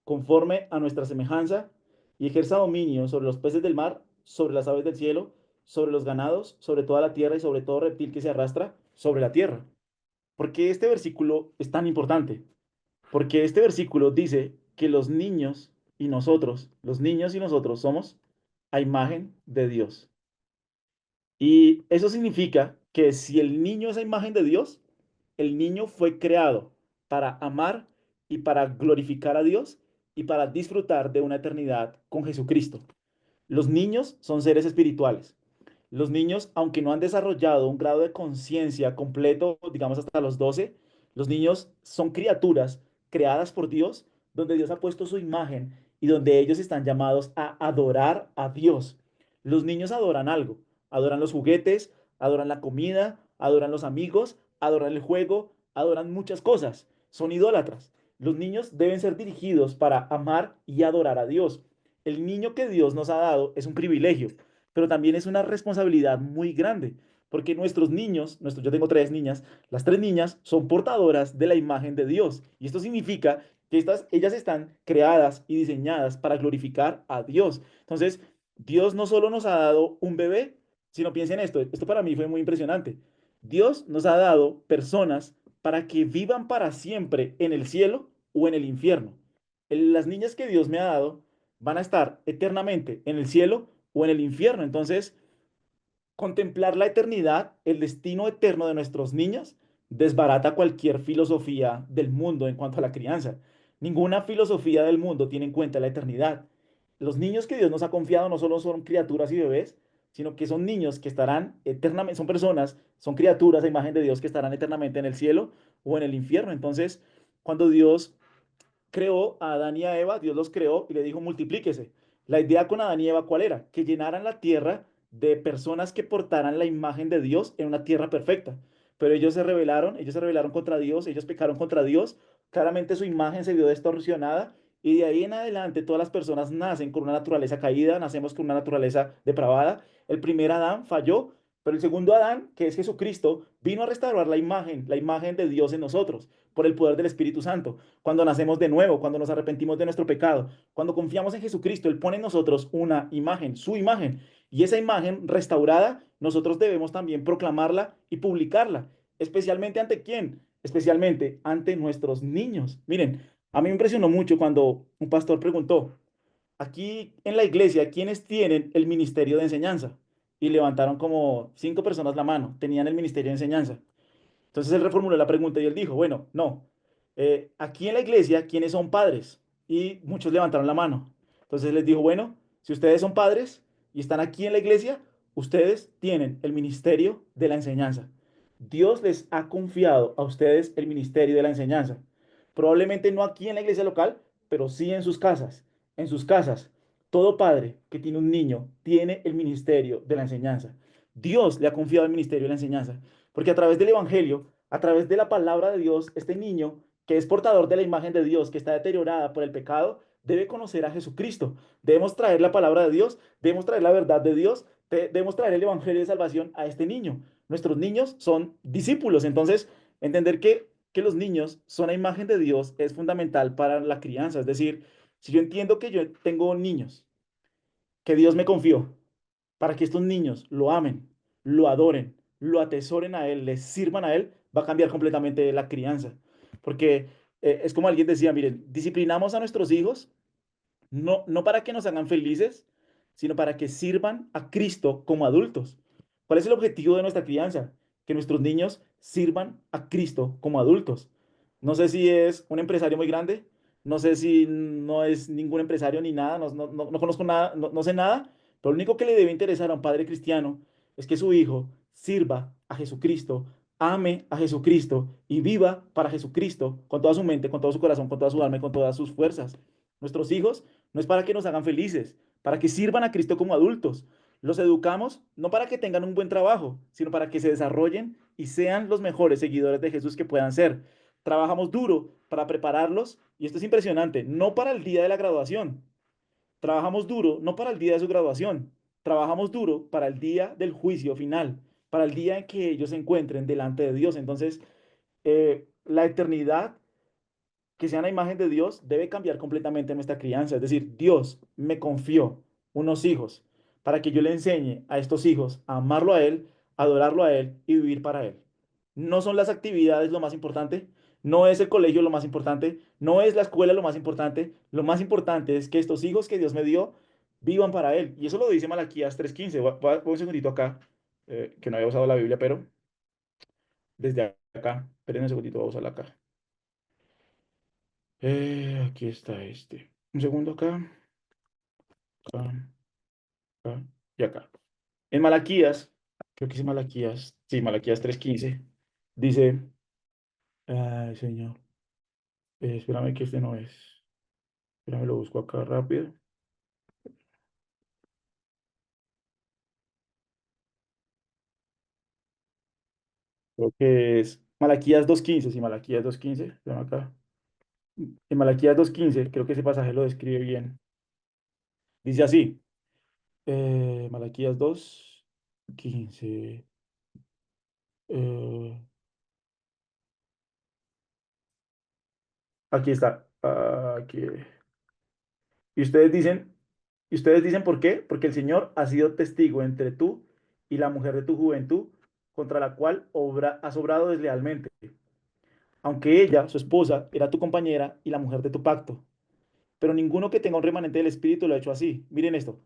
conforme a nuestra semejanza, y ejerza dominio sobre los peces del mar, sobre las aves del cielo, sobre los ganados, sobre toda la tierra y sobre todo reptil que se arrastra sobre la tierra. ¿Por qué este versículo es tan importante? Porque este versículo dice que los niños y nosotros somos a imagen de Dios. Y eso significa que si el niño es a imagen de Dios, el niño fue creado para amar y para glorificar a Dios y para disfrutar de una eternidad con Jesucristo. Los niños son seres espirituales. Los niños, aunque no han desarrollado un grado de conciencia completo, digamos hasta los 12, los niños son criaturas creadas por Dios, donde Dios ha puesto su imagen y donde ellos están llamados a adorar a Dios. Los niños adoran algo, adoran los juguetes, adoran la comida, adoran los amigos, adoran el juego, adoran muchas cosas. Son idólatras. Los niños deben ser dirigidos para amar y adorar a Dios. El niño que Dios nos ha dado es un privilegio, pero también es una responsabilidad muy grande, porque nuestros niños, yo tengo tres niñas, las tres niñas son portadoras de la imagen de Dios. Y esto significa que ellas están creadas y diseñadas para glorificar a Dios. Entonces, Dios no solo nos ha dado un bebé, sino piensen esto para mí fue muy impresionante. Dios nos ha dado personas para que vivan para siempre en el cielo o en el infierno. Las niñas que Dios me ha dado van a estar eternamente en el cielo o en el infierno. Entonces, contemplar la eternidad, el destino eterno de nuestros niños, desbarata cualquier filosofía del mundo en cuanto a la crianza. Ninguna filosofía del mundo tiene en cuenta la eternidad. Los niños que Dios nos ha confiado no solo son criaturas y bebés, sino que son niños que estarán eternamente, son personas, son criaturas a imagen de Dios que estarán eternamente en el cielo o en el infierno. Entonces, cuando Dios creó a Adán y a Eva, Dios los creó y le dijo multiplíquese. La idea con Adán y Eva, ¿cuál era? Que llenaran la tierra de personas que portaran la imagen de Dios en una tierra perfecta. Pero ellos se rebelaron contra Dios, ellos pecaron contra Dios, claramente su imagen se vio distorsionada y de ahí en adelante todas las personas nacen con una naturaleza caída, nacemos con una naturaleza depravada. El primer Adán falló, Pero el segundo Adán, que es Jesucristo, vino a restaurar la imagen de Dios en nosotros, por el poder del Espíritu Santo. Cuando nacemos de nuevo, cuando nos arrepentimos de nuestro pecado, cuando confiamos en Jesucristo, Él pone en nosotros una imagen, su imagen. Y esa imagen restaurada, nosotros debemos también proclamarla y publicarla. ¿Especialmente ante quién? Especialmente ante nuestros niños. Miren, a mí me impresionó mucho cuando un pastor preguntó, aquí en la iglesia, ¿quiénes tienen el ministerio de enseñanza? Y levantaron como 5 personas la mano, tenían el ministerio de enseñanza. Entonces él reformuló la pregunta y él dijo, bueno, no, aquí en la iglesia, ¿quiénes son padres? Y muchos levantaron la mano. Entonces les dijo, bueno, si ustedes son padres y están aquí en la iglesia, ustedes tienen el ministerio de la enseñanza. Dios les ha confiado a ustedes el ministerio de la enseñanza. Probablemente no aquí en la iglesia local, pero sí en sus casas. En sus casas, todo padre que tiene un niño tiene el ministerio de la enseñanza. Dios le ha confiado el ministerio de la enseñanza. Porque a través del Evangelio, a través de la palabra de Dios, este niño que es portador de la imagen de Dios, que está deteriorada por el pecado, debe conocer a Jesucristo. Debemos traer la palabra de Dios, debemos traer la verdad de Dios, debemos traer el Evangelio de salvación a este niño. Nuestros niños son discípulos, entonces entender que los niños son la imagen de Dios es fundamental para la crianza. Es decir, si yo entiendo que yo tengo niños, que Dios me confió, para que estos niños lo amen, lo adoren, lo atesoren a Él, les sirvan a Él, va a cambiar completamente la crianza. Porque es como alguien decía, miren, disciplinamos a nuestros hijos no para que nos hagan felices, sino para que sirvan a Cristo como adultos. ¿Cuál es el objetivo de nuestra crianza? Que nuestros niños sirvan a Cristo como adultos. No sé si es un empresario muy grande, no sé si no es ningún empresario ni nada, no conozco nada, no sé nada, pero lo único que le debe interesar a un padre cristiano es que su hijo sirva a Jesucristo, ame a Jesucristo y viva para Jesucristo con toda su mente, con todo su corazón, con toda su alma y con todas sus fuerzas. Nuestros hijos no es para que nos hagan felices, para que sirvan a Cristo como adultos. Los educamos no para que tengan un buen trabajo, sino para que se desarrollen y sean los mejores seguidores de Jesús que puedan ser. Trabajamos duro para prepararlos, y esto es impresionante, no para el día de la graduación. Trabajamos duro no para el día de su graduación. Trabajamos duro para el día del juicio final, para el día en que ellos se encuentren delante de Dios. Entonces, la eternidad que sea una imagen de Dios debe cambiar completamente nuestra crianza. Es decir, Dios me confió unos hijos para que yo le enseñe a estos hijos a amarlo a Él, adorarlo a Él y vivir para Él. No son las actividades lo más importante, no es el colegio lo más importante, no es la escuela lo más importante es que estos hijos que Dios me dio vivan para Él. Y eso lo dice Malaquías 3:15. Voy un segundito acá, que no había usado la Biblia, pero desde acá, esperen un segundito, voy a usarla acá. Aquí está este. Un segundo acá, acá, acá y acá. En Malaquías, creo que es Malaquías, sí, Malaquías 3:15, dice, ay, Señor, espérame que este no es. Espérame, lo busco acá rápido. Creo que es Malaquías 2:15, sí, Malaquías 2:15, espérame acá. En Malaquías 2:15, creo que ese pasaje lo describe bien. Dice así, Malaquías 2:15. eh, Aquí está. Aquí. Y ustedes dicen ¿por qué? Porque el Señor ha sido testigo entre tú y la mujer de tu juventud, contra la cual has obrado deslealmente, aunque ella, su esposa, era tu compañera y la mujer de tu pacto. Pero ninguno que tenga un remanente del Espíritu lo ha hecho así. Miren esto.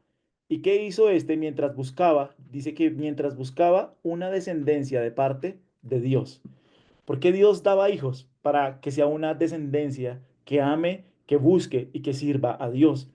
¿Y qué hizo este mientras buscaba? Dice que mientras buscaba una descendencia de parte de Dios. ¿Por qué Dios daba hijos? Para que sea una descendencia que ame, que busque y que sirva a Dios.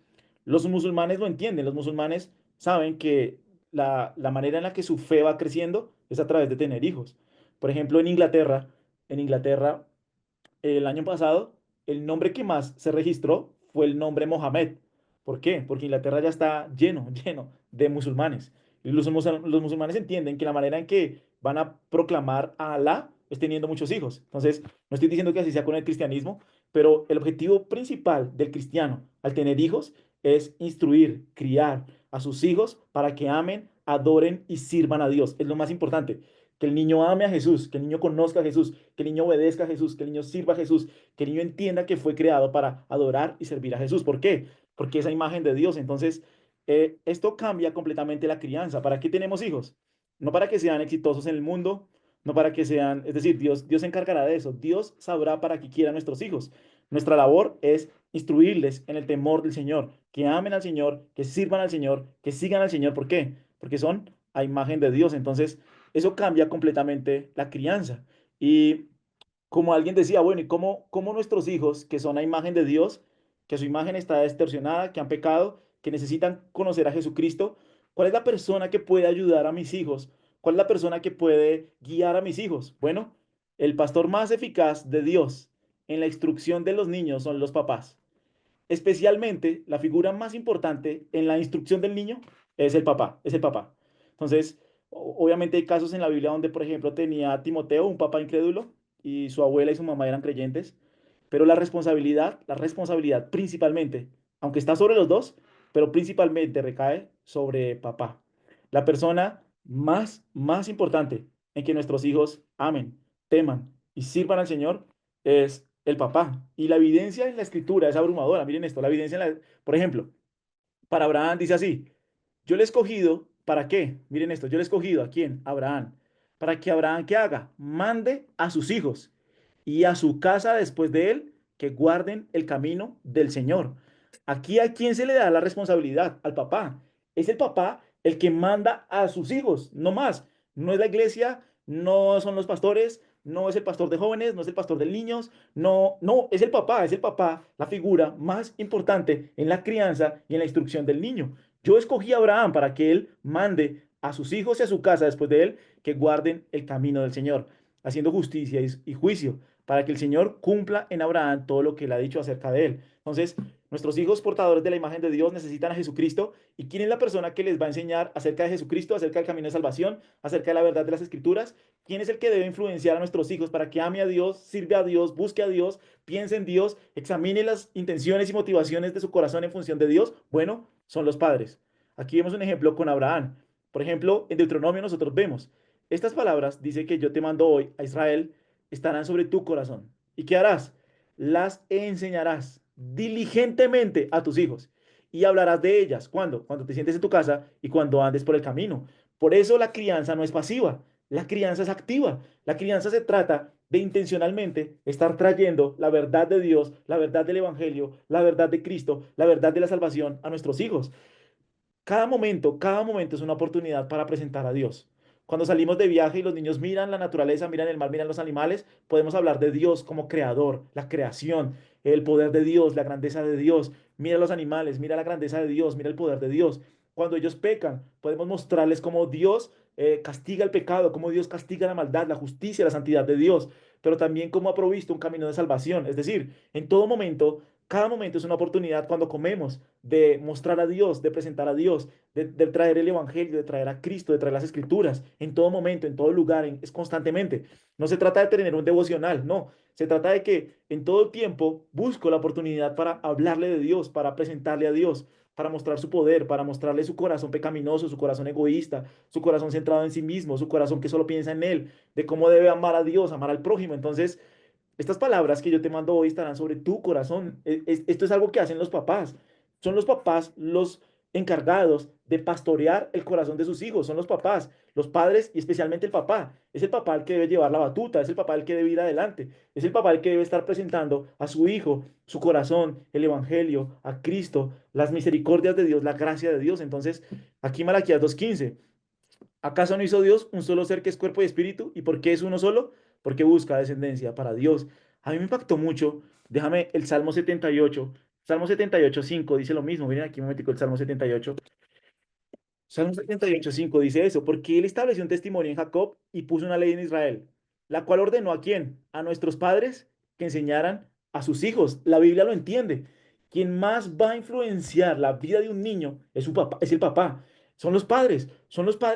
Los musulmanes lo entienden, los musulmanes saben que la manera en la que su fe va creciendo es a través de tener hijos. Por ejemplo, en Inglaterra, el año pasado, el nombre que más se registró fue el nombre Mohamed. ¿Por qué? Porque Inglaterra ya está lleno, lleno de musulmanes. Y los musulmanes entienden que la manera en que van a proclamar a Alá es teniendo muchos hijos. Entonces, no estoy diciendo que así sea con el cristianismo, pero el objetivo principal del cristiano al tener hijos es instruir, criar a sus hijos para que amen, adoren y sirvan a Dios. Es lo más importante. Que el niño ame a Jesús, que el niño conozca a Jesús, que el niño obedezca a Jesús, que el niño sirva a Jesús, que el niño entienda que fue creado para adorar y servir a Jesús. ¿Por qué? Porque esa imagen de Dios. Entonces, esto cambia completamente la crianza. ¿Para qué tenemos hijos? No para que sean exitosos en el mundo, no para que sean, es decir, Dios se encargará de eso. Dios sabrá para qué quieran nuestros hijos. Nuestra labor es instruirles en el temor del Señor, que amen al Señor, que sirvan al Señor, que sigan al Señor. ¿Por qué? Porque son a imagen de Dios. Entonces, eso cambia completamente la crianza. Y como alguien decía, bueno, ¿y cómo nuestros hijos, que son a imagen de Dios, que su imagen está distorsionada, que han pecado, que necesitan conocer a Jesucristo, cuál es la persona que puede ayudar a mis hijos? ¿Cuál es la persona que puede guiar a mis hijos? Bueno, el pastor más eficaz de Dios en la instrucción de los niños son los papás. Especialmente, la figura más importante en la instrucción del niño es el papá, es el papá. Entonces, obviamente hay casos en la Biblia donde, por ejemplo, tenía a Timoteo, un papá incrédulo, y su abuela y su mamá eran creyentes, pero la responsabilidad principalmente, aunque está sobre los dos, pero principalmente recae sobre papá. La persona más importante en que nuestros hijos amen, teman y sirvan al Señor es el papá. Y la evidencia en la escritura es abrumadora. Miren esto, la evidencia por ejemplo, para Abraham dice así, yo le he escogido, ¿para qué? Miren esto, yo le he escogido, ¿a quién? A Abraham. Para que Abraham, ¿qué haga? Mande a sus hijos y a su casa después de él que guarden el camino del Señor. Aquí a quién se le da la responsabilidad, al papá. Es el papá el que manda a sus hijos, no más. No es la iglesia, no son los pastores, no es el pastor de jóvenes, no es el pastor de niños, no, no, es el papá, la figura más importante en la crianza y en la instrucción del niño. Yo escogí a Abraham para que él mande a sus hijos y a su casa después de él que guarden el camino del Señor, haciendo justicia y juicio, para que el Señor cumpla en Abraham todo lo que él ha dicho acerca de él. Entonces, nuestros hijos portadores de la imagen de Dios necesitan a Jesucristo. ¿Y quién es la persona que les va a enseñar acerca de Jesucristo, acerca del camino de salvación, acerca de la verdad de las Escrituras? ¿Quién es el que debe influenciar a nuestros hijos para que ame a Dios, sirva a Dios, busque a Dios, piense en Dios, examine las intenciones y motivaciones de su corazón en función de Dios? Bueno, son los padres. Aquí vemos un ejemplo con Abraham. Por ejemplo, en Deuteronomio nosotros vemos, estas palabras, dice que yo te mando hoy a Israel, estarán sobre tu corazón. ¿Y qué harás? Las enseñarás diligentemente a tus hijos y hablarás de ellas. ¿Cuándo? Cuando te sientes en tu casa y cuando andes por el camino. Por eso la crianza no es pasiva, la crianza es activa. La crianza se trata de intencionalmente estar trayendo la verdad de Dios, la verdad del Evangelio, la verdad de Cristo, la verdad de la salvación a nuestros hijos. Cada momento es una oportunidad para presentar a Dios. Cuando salimos de viaje y los niños miran la naturaleza, miran el mar, miran los animales, podemos hablar de Dios como creador, la creación, el poder de Dios, la grandeza de Dios. Mira los animales, mira la grandeza de Dios, mira el poder de Dios. Cuando ellos pecan, podemos mostrarles cómo Dios castiga el pecado, cómo Dios castiga la maldad, la justicia, la santidad de Dios, pero también cómo ha provisto un camino de salvación. Es decir, en todo momento, cada momento es una oportunidad cuando comemos de mostrar a Dios, de presentar a Dios, de traer el Evangelio, de traer a Cristo, de traer las Escrituras, en todo momento, en todo lugar, es constantemente. No se trata de tener un devocional, no. Se trata de que en todo tiempo busco la oportunidad para hablarle de Dios, para presentarle a Dios, para mostrar su poder, para mostrarle su corazón pecaminoso, su corazón egoísta, su corazón centrado en sí mismo, su corazón que solo piensa en Él, de cómo debe amar a Dios, amar al prójimo. Entonces, estas palabras que yo te mando hoy estarán sobre tu corazón. Esto es algo que hacen los papás. Son los papás los encargados de pastorear el corazón de sus hijos. Son los padres y especialmente el papá. Es el papá el que debe llevar la batuta, es el papá el que debe ir adelante, es el papá el que debe estar presentando a su hijo, su corazón, el evangelio, a Cristo, las misericordias de Dios, la gracia de Dios. Entonces, aquí Malaquías 2:15. ¿Acaso no hizo Dios un solo ser que es cuerpo y espíritu? ¿Y por qué es uno solo? Porque busca descendencia para Dios. A mí me impactó mucho. Déjame el Salmo 78. Salmo 78:5 dice lo mismo. Miren aquí un momentico el Salmo 78. Salmo 78:5 dice eso, porque él estableció un testimonio en Jacob y puso una ley en Israel, la cual ordenó ¿a quién? A nuestros padres que enseñaran a sus hijos. La Biblia lo entiende. Quien más va a influenciar la vida de un niño es su papá, es el papá. Son los padres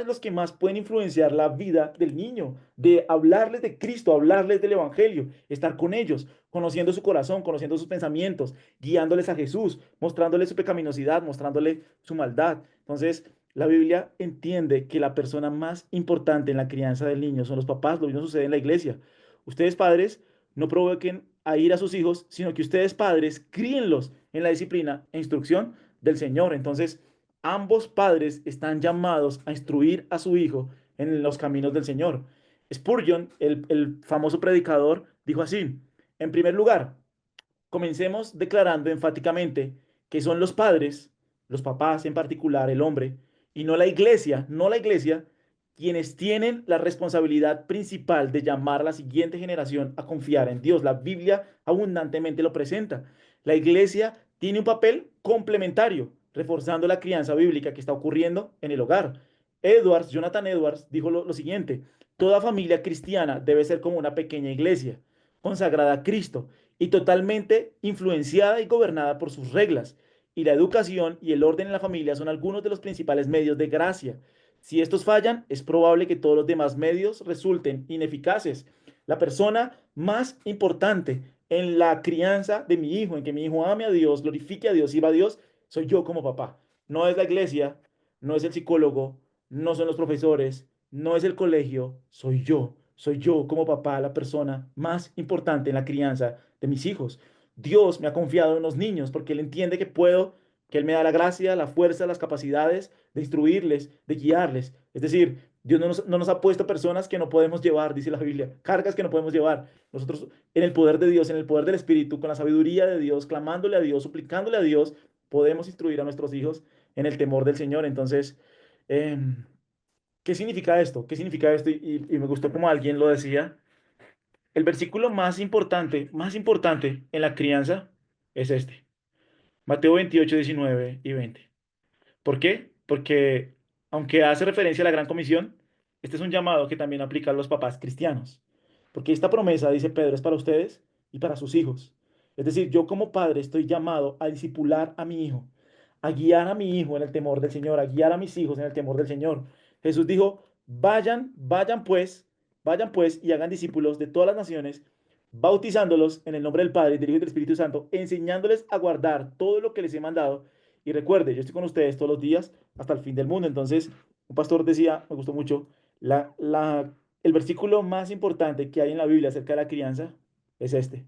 los que más pueden influenciar la vida del niño, de hablarles de Cristo, hablarles del Evangelio, estar con ellos, conociendo su corazón, conociendo sus pensamientos, guiándoles a Jesús, mostrándoles su pecaminosidad, mostrándoles su maldad. Entonces, La Biblia entiende que la persona más importante en la crianza del niño son los papás. Lo mismo sucede en la iglesia. Ustedes padres no provoquen a ir a sus hijos, sino que ustedes padres críenlos en la disciplina e instrucción del Señor. Entonces, ambos padres están llamados a instruir a su hijo en los caminos del Señor. Spurgeon, el famoso predicador, dijo así: en primer lugar, comencemos declarando enfáticamente que son los papás en particular, el hombre, y no la iglesia, quienes tienen la responsabilidad principal de llamar a la siguiente generación a confiar en Dios. La Biblia abundantemente lo presenta. La iglesia tiene un papel complementario, reforzando la crianza bíblica que está ocurriendo en el hogar. Jonathan Edwards, dijo lo siguiente: toda familia cristiana debe ser como una pequeña iglesia, consagrada a Cristo y totalmente influenciada y gobernada por sus reglas. Y la educación y el orden en la familia son algunos de los principales medios de gracia. Si estos fallan, es probable que todos los demás medios resulten ineficaces. La persona más importante en la crianza de mi hijo, en que mi hijo ame a Dios, glorifique a Dios, sirva a Dios, soy yo como papá. No es la iglesia, no es el psicólogo, no son los profesores, no es el colegio, soy yo. Soy yo como papá la persona más importante en la crianza de mis hijos. Dios me ha confiado en los niños porque Él entiende que puedo, que Él me da la gracia, la fuerza, las capacidades de instruirles, de guiarles. Es decir, Dios no nos ha puesto personas que no podemos llevar, dice la Biblia, cargas que no podemos llevar. Nosotros, en el poder de Dios, en el poder del Espíritu, con la sabiduría de Dios, clamándole a Dios, suplicándole a Dios, podemos instruir a nuestros hijos en el temor del Señor. Entonces, eh, ¿qué significa esto? ¿Qué significa esto? Y me gustó como alguien lo decía. El versículo más importante en la crianza es este. Mateo 28, 19 y 20. ¿Por qué? Porque aunque hace referencia a la gran comisión, este es un llamado que también aplica a los papás cristianos. Porque esta promesa, dice Pedro, es para ustedes y para sus hijos. Es decir, yo como padre estoy llamado a discipular a mi hijo, a guiar a mi hijo en el temor del Señor, a guiar a mis hijos en el temor del Señor. Jesús dijo: vayan pues y hagan discípulos de todas las naciones, bautizándolos en el nombre del Padre, del Hijo y del Espíritu Santo, enseñándoles a guardar todo lo que les he mandado. Y recuerde, yo estoy con ustedes todos los días hasta el fin del mundo. Entonces, un pastor decía, me gustó mucho, el versículo más importante que hay en la Biblia acerca de la crianza es este,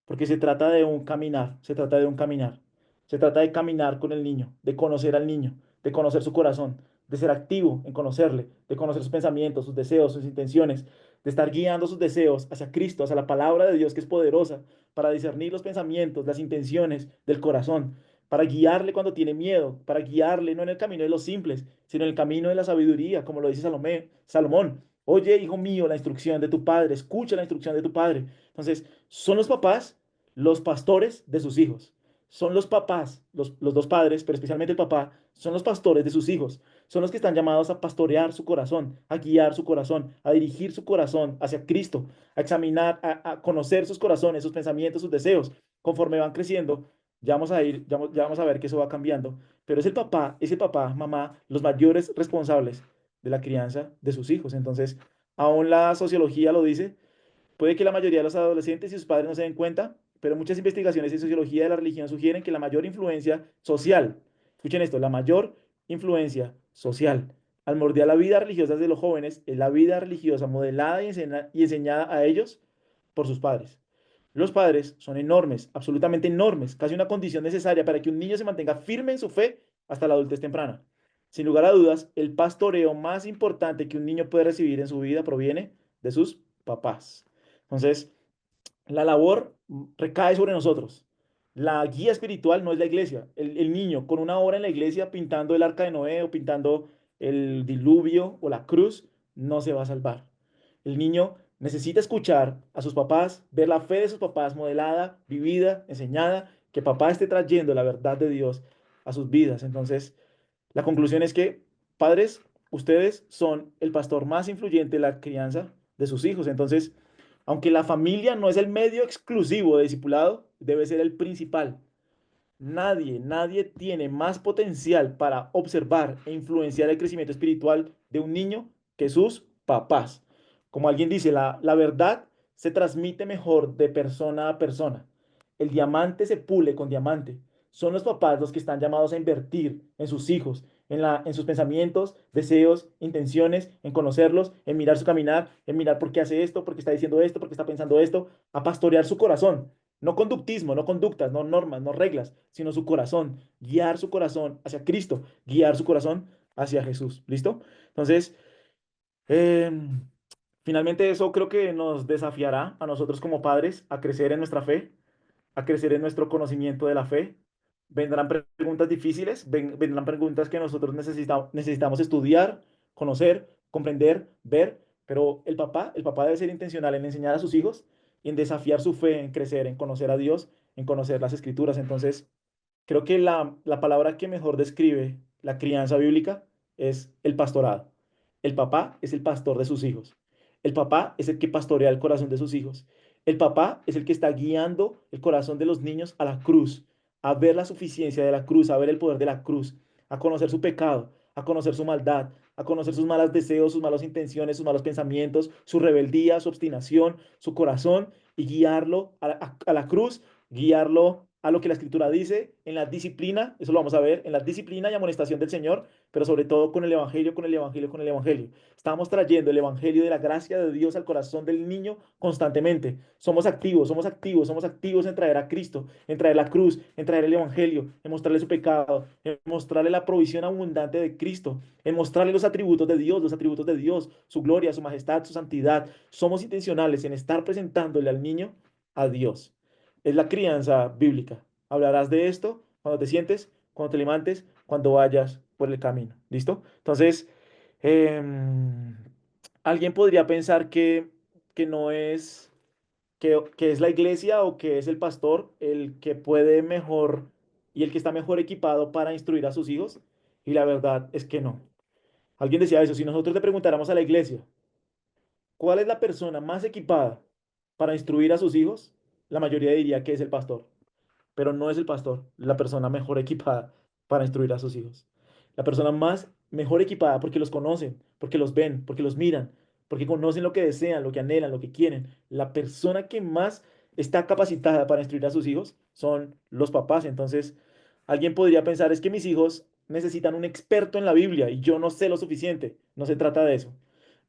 porque se trata de un caminar, se trata de un caminar, se trata de caminar con el niño, de conocer al niño, de conocer su corazón, de ser activo en conocerle, de conocer sus pensamientos, sus deseos, sus intenciones, de estar guiando sus deseos hacia Cristo, hacia la palabra de Dios que es poderosa para discernir los pensamientos, las intenciones del corazón, para guiarle cuando tiene miedo, para guiarle no en el camino de los simples, sino en el camino de la sabiduría, como lo dice Salomón. Oye, hijo mío, la instrucción de tu padre, escucha la instrucción de tu padre. Entonces, son los papás los pastores de sus hijos. Son los papás, los dos padres, pero especialmente el papá, son los pastores de sus hijos. Son los que están llamados a pastorear su corazón, a guiar su corazón, a dirigir su corazón hacia Cristo, a examinar, a conocer sus corazones, sus pensamientos, sus deseos. Conforme van creciendo, ya vamos a ver que eso va cambiando. Pero es el papá, mamá, los mayores responsables de la crianza de sus hijos. Entonces, aún la sociología lo dice. Puede que la mayoría de los adolescentes y sus padres no se den cuenta, pero muchas investigaciones en sociología de la religión sugieren que la mayor influencia social, escuchen esto, la mayor influencia social al moldear la vida religiosa de los jóvenes es la vida religiosa modelada y enseñada a ellos por sus padres. Los padres son enormes, absolutamente enormes, casi una condición necesaria para que un niño se mantenga firme en su fe hasta la adultez temprana. Sin lugar a dudas, el pastoreo más importante que un niño puede recibir en su vida proviene de sus papás. Entonces, la labor recae sobre nosotros. La guía espiritual no es la iglesia. El niño con una hora en la iglesia pintando el arca de Noé o pintando el diluvio o la cruz no se va a salvar. El niño necesita escuchar a sus papás, ver la fe de sus papás modelada, vivida, enseñada, que papá esté trayendo la verdad de Dios a sus vidas. Entonces, la conclusión es que, padres, ustedes son el pastor más influyente en la crianza de sus hijos. Entonces, aunque la familia no es el medio exclusivo de discipulado, debe ser el principal. Nadie tiene más potencial para observar e influenciar el crecimiento espiritual de un niño que sus papás. Como alguien dice, la verdad se transmite mejor de persona a persona. El diamante se pule con diamante. Son los papás los que están llamados a invertir en sus hijos, en sus pensamientos, deseos, intenciones, en conocerlos, en mirar su caminar, en mirar por qué hace esto, por qué está diciendo esto, por qué está pensando esto, a pastorear su corazón. No conductismo, no conductas, no normas, no reglas, sino su corazón, guiar su corazón hacia Cristo, guiar su corazón hacia Jesús. ¿Listo? Entonces, em, finalmente eso creo que nos desafiará a nosotros como padres a crecer en nuestra fe, a crecer en nuestro conocimiento de la fe. Vendrán preguntas difíciles, vendrán preguntas que nosotros necesitamos estudiar, conocer, comprender, ver, pero el papá debe ser intencional en enseñar a sus hijos y en desafiar su fe, en crecer, en conocer a Dios, en conocer las escrituras. Entonces, creo que la palabra que mejor describe la crianza bíblica es el pastorado. El papá es el pastor de sus hijos. El papá es el que pastorea el corazón de sus hijos. El papá es el que está guiando el corazón de los niños a la cruz, a ver la suficiencia de la cruz, a ver el poder de la cruz, a conocer su pecado, a conocer su maldad, a conocer sus malos deseos, sus malas intenciones, sus malos pensamientos, su rebeldía, su obstinación, su corazón y guiarlo a la cruz, guiarlo a lo que la escritura dice, en la disciplina, eso lo vamos a ver, en la disciplina y amonestación del Señor, pero sobre todo con el Evangelio, con el Evangelio, con el Evangelio. Estamos trayendo el Evangelio de la gracia de Dios al corazón del niño constantemente. Somos activos, somos activos, somos activos en traer a Cristo, en traer la cruz, en traer el Evangelio, en mostrarle su pecado, en mostrarle la provisión abundante de Cristo, en mostrarle los atributos de Dios, su gloria, su majestad, su santidad. Somos intencionales en estar presentándole al niño a Dios. Es la crianza bíblica. Hablarás de esto cuando te sientes, cuando te levantes, cuando vayas por el camino. ¿Listo? Entonces, em, alguien podría pensar que no es, que es la iglesia o que es el pastor el que puede mejor y el que está mejor equipado para instruir a sus hijos. Y la verdad es que no. Alguien decía eso, si nosotros le preguntáramos a la iglesia, ¿cuál es la persona más equipada para instruir a sus hijos? La mayoría diría que es el pastor, pero no es el pastor la persona mejor equipada para instruir a sus hijos. La persona más mejor equipada porque los conocen, porque los ven, porque los miran, porque conocen lo que desean, lo que anhelan, lo que quieren. La persona que más está capacitada para instruir a sus hijos son los papás. Entonces, alguien podría pensar, es que mis hijos necesitan un experto en la Biblia y yo no sé lo suficiente. No se trata de eso.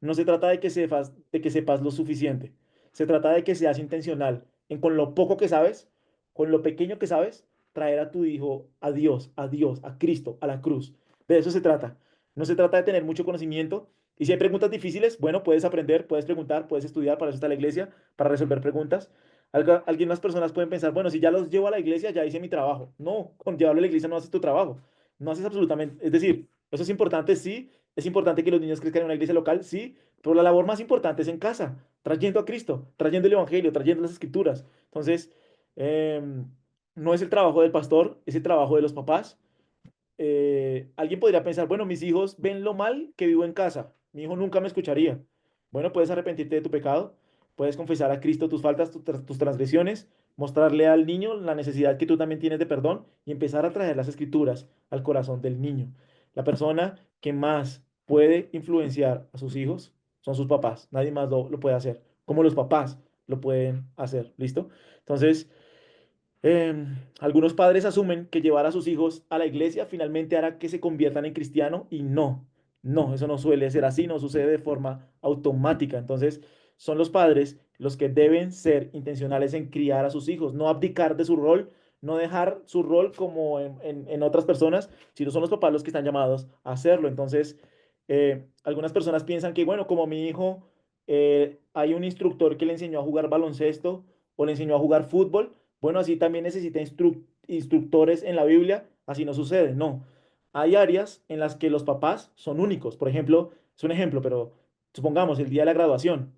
No se trata de que sepas lo suficiente. Se trata de que seas intencional en con lo poco que sabes, con lo pequeño que sabes, traer a tu hijo a Dios, a Cristo, a la cruz. De eso se trata. No se trata de tener mucho conocimiento. Y si hay preguntas difíciles, bueno, puedes aprender, puedes preguntar, puedes estudiar, para eso está la iglesia, para resolver preguntas. Algunas personas pueden pensar, bueno, si ya los llevo a la iglesia, ya hice mi trabajo. No, con llevarlo a la iglesia no haces tu trabajo. No haces absolutamente, es decir, eso es importante, sí, es importante que los niños crezcan en una iglesia local, sí, pero la labor más importante es en casa, trayendo a Cristo, trayendo el Evangelio, trayendo las Escrituras. Entonces, em, no es el trabajo del pastor, es el trabajo de los papás. Alguien podría pensar, bueno, mis hijos ven lo mal que vivo en casa, mi hijo nunca me escucharía. Bueno, puedes arrepentirte de tu pecado, puedes confesar a Cristo tus faltas, tus transgresiones, mostrarle al niño la necesidad que tú también tienes de perdón y empezar a traer las escrituras al corazón del niño. La persona que más puede influenciar a sus hijos son sus papás, nadie más lo puede hacer, como los papás lo pueden hacer, ¿listo? Entonces, algunos padres asumen que llevar a sus hijos a la iglesia finalmente hará que se conviertan en cristiano y no, no, eso no suele ser así, no sucede de forma automática. Entonces, son los padres los que deben ser intencionales en criar a sus hijos, no abdicar de su rol, no dejar su rol como en otras personas, sino son los papás los que están llamados a hacerlo. Entonces, algunas personas piensan que, bueno, como mi hijo, hay un instructor que le enseñó a jugar baloncesto o le enseñó a jugar fútbol, bueno, así también necesita instructores en la Biblia, así no sucede, no. Hay áreas en las que los papás son únicos. Por ejemplo, es un ejemplo, pero supongamos el día de la graduación.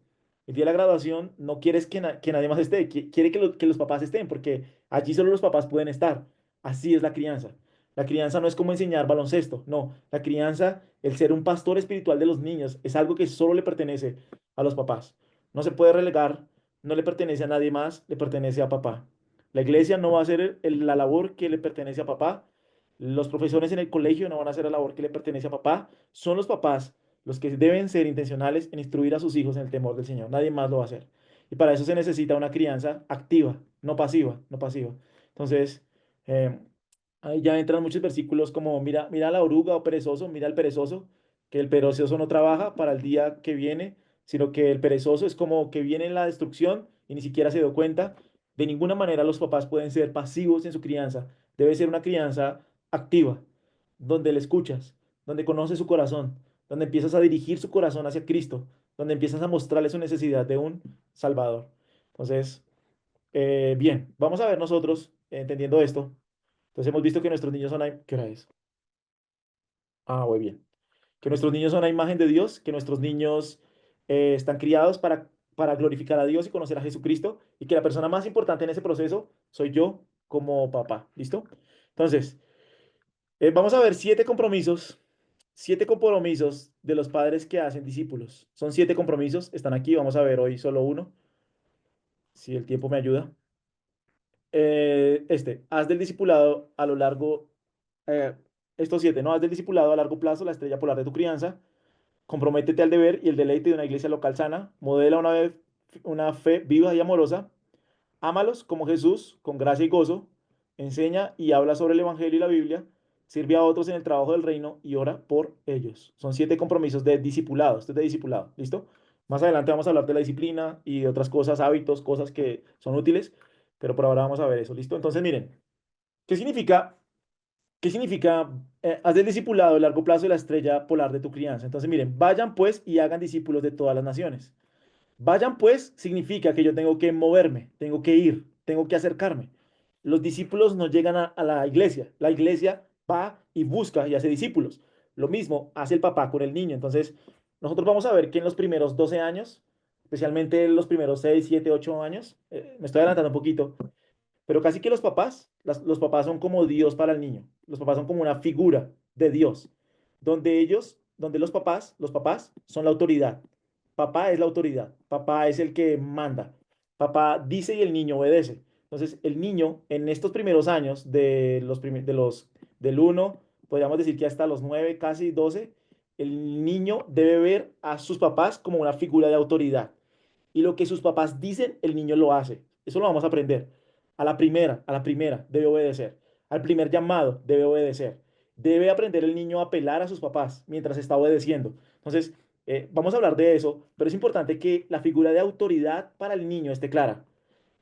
El día de la graduación no quieres que nadie más esté, quiere que los papás estén, porque allí solo los papás pueden estar. Así es la crianza. La crianza no es como enseñar baloncesto, no. La crianza, el ser un pastor espiritual de los niños, es algo que solo le pertenece a los papás. No se puede relegar, no le pertenece a nadie más, le pertenece a papá. La iglesia no va a hacer la labor que le pertenece a papá. Los profesores en el colegio no van a hacer la labor que le pertenece a papá. Son los papás los que deben ser intencionales en instruir a sus hijos en el temor del Señor. Nadie más lo va a hacer. Y para eso se necesita una crianza activa, no pasiva, no pasiva. Entonces, eh, Ahí ya entran muchos versículos como mira, mira la oruga o perezoso, mira el perezoso, que el perezoso no trabaja para el día que viene, sino que el perezoso es como que viene en la destrucción y ni siquiera se dio cuenta. De ninguna manera los papás pueden ser pasivos en su crianza. Debe ser una crianza activa, donde le escuchas, donde conoces su corazón, donde empiezas a dirigir su corazón hacia Cristo, donde empiezas a mostrarle su necesidad de un Salvador. Entonces, bien, vamos a ver nosotros, entendiendo esto. Entonces hemos visto que nuestros niños son ¿qué hora es? Ah, muy bien. Que nuestros niños son la imagen de Dios, que nuestros niños están criados para glorificar a Dios y conocer a Jesucristo, y que la persona más importante en ese proceso soy yo como papá. ¿Listo? Entonces, vamos a ver siete compromisos de los padres que hacen discípulos. Son siete compromisos, están aquí, vamos a ver hoy solo uno, si el tiempo me ayuda. Haz del discipulado a lo largo, eh, estos siete, ¿no? Haz del discipulado a largo plazo la estrella polar de tu crianza. Comprométete al deber y el deleite de una iglesia local sana. Modela una fe viva y amorosa. Ámalos como Jesús, con gracia y gozo. Enseña y habla sobre el Evangelio y la Biblia. Sirve a otros en el trabajo del reino y ora por ellos. Son siete compromisos de discipulado. Esto es de discipulado. ¿Listo? Más adelante vamos a hablar de la disciplina y de otras cosas, hábitos, cosas que son útiles. Pero por ahora vamos a ver eso. ¿Listo? Entonces, miren, ¿qué significa ¿qué significa? Haz del discipulado a largo plazo la estrella polar de tu crianza. Entonces, miren, vayan pues y hagan discípulos de todas las naciones. Vayan pues significa que yo tengo que moverme, tengo que ir, tengo que acercarme. Los discípulos no llegan a la iglesia va y busca y hace discípulos. Lo mismo hace el papá con el niño. Entonces, nosotros vamos a ver que en los primeros 12 años, especialmente en los primeros 6 7 8 años, me estoy adelantando un poquito, pero casi que los papás son como Dios para el niño. Los papás son como una figura de Dios, donde los papás son la autoridad. Papá es la autoridad. Papá es el que manda. Papá dice y el niño obedece. Entonces, el niño en estos primeros años del uno, podríamos decir que hasta los 9 casi 12, el niño debe ver a sus papás como una figura de autoridad y lo que sus papás dicen, el niño lo hace. Eso lo vamos a aprender. A la primera, debe obedecer. Al primer llamado, debe obedecer. Debe aprender el niño a apelar a sus papás mientras está obedeciendo. Entonces, vamos a hablar de eso, pero es importante que la figura de autoridad para el niño esté clara.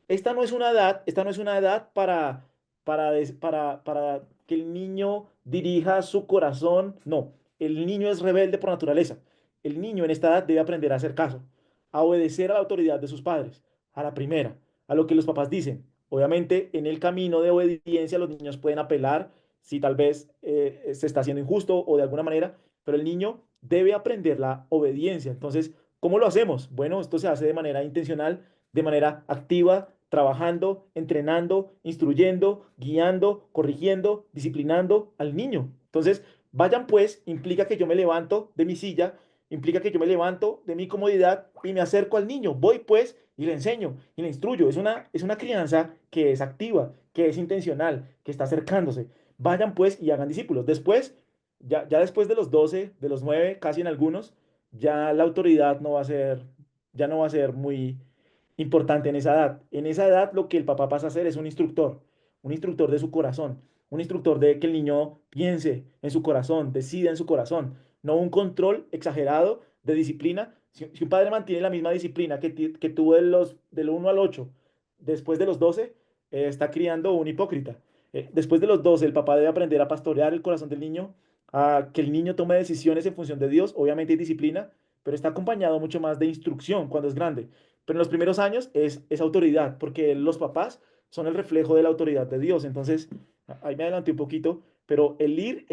Esta no es una edad para que el niño dirija su corazón. No, el niño es rebelde por naturaleza. El niño en esta edad debe aprender a hacer caso, a obedecer a la autoridad de sus padres, a la primera, a lo que los papás dicen. Obviamente, en el camino de obediencia los niños pueden apelar si tal vez se está haciendo injusto o de alguna manera, pero el niño debe aprender la obediencia. Entonces, ¿cómo lo hacemos? Bueno, esto se hace de manera intencional, de manera activa, trabajando, entrenando, instruyendo, guiando, corrigiendo, disciplinando al niño. Entonces, vayan pues, implica que yo me levanto de mi silla, implica que yo me levanto de mi comodidad y me acerco al niño. Voy pues y le enseño y le instruyo. Es una crianza que es activa, que es intencional, que está acercándose. Vayan pues y hagan discípulos. Después, ya después de los 12, de los 9, casi en algunos, ya la autoridad no va a ser, ya no va a ser muy importante en esa edad. En esa edad lo que el papá pasa a ser es un instructor de su corazón, un instructor de que el niño piense en su corazón, decida en su corazón, no un control exagerado de disciplina. Si un padre mantiene la misma disciplina que tuvo del 1 al 8 después de los 12, está criando un hipócrita. Después de los 12, el papá debe aprender a pastorear el corazón del niño, a que el niño tome decisiones en función de Dios. Obviamente hay disciplina, pero está acompañado mucho más de instrucción cuando es grande. Pero en los primeros años es autoridad, porque los papás son el reflejo de la autoridad de Dios. Entonces, ahí me adelanté un poquito, pero el ir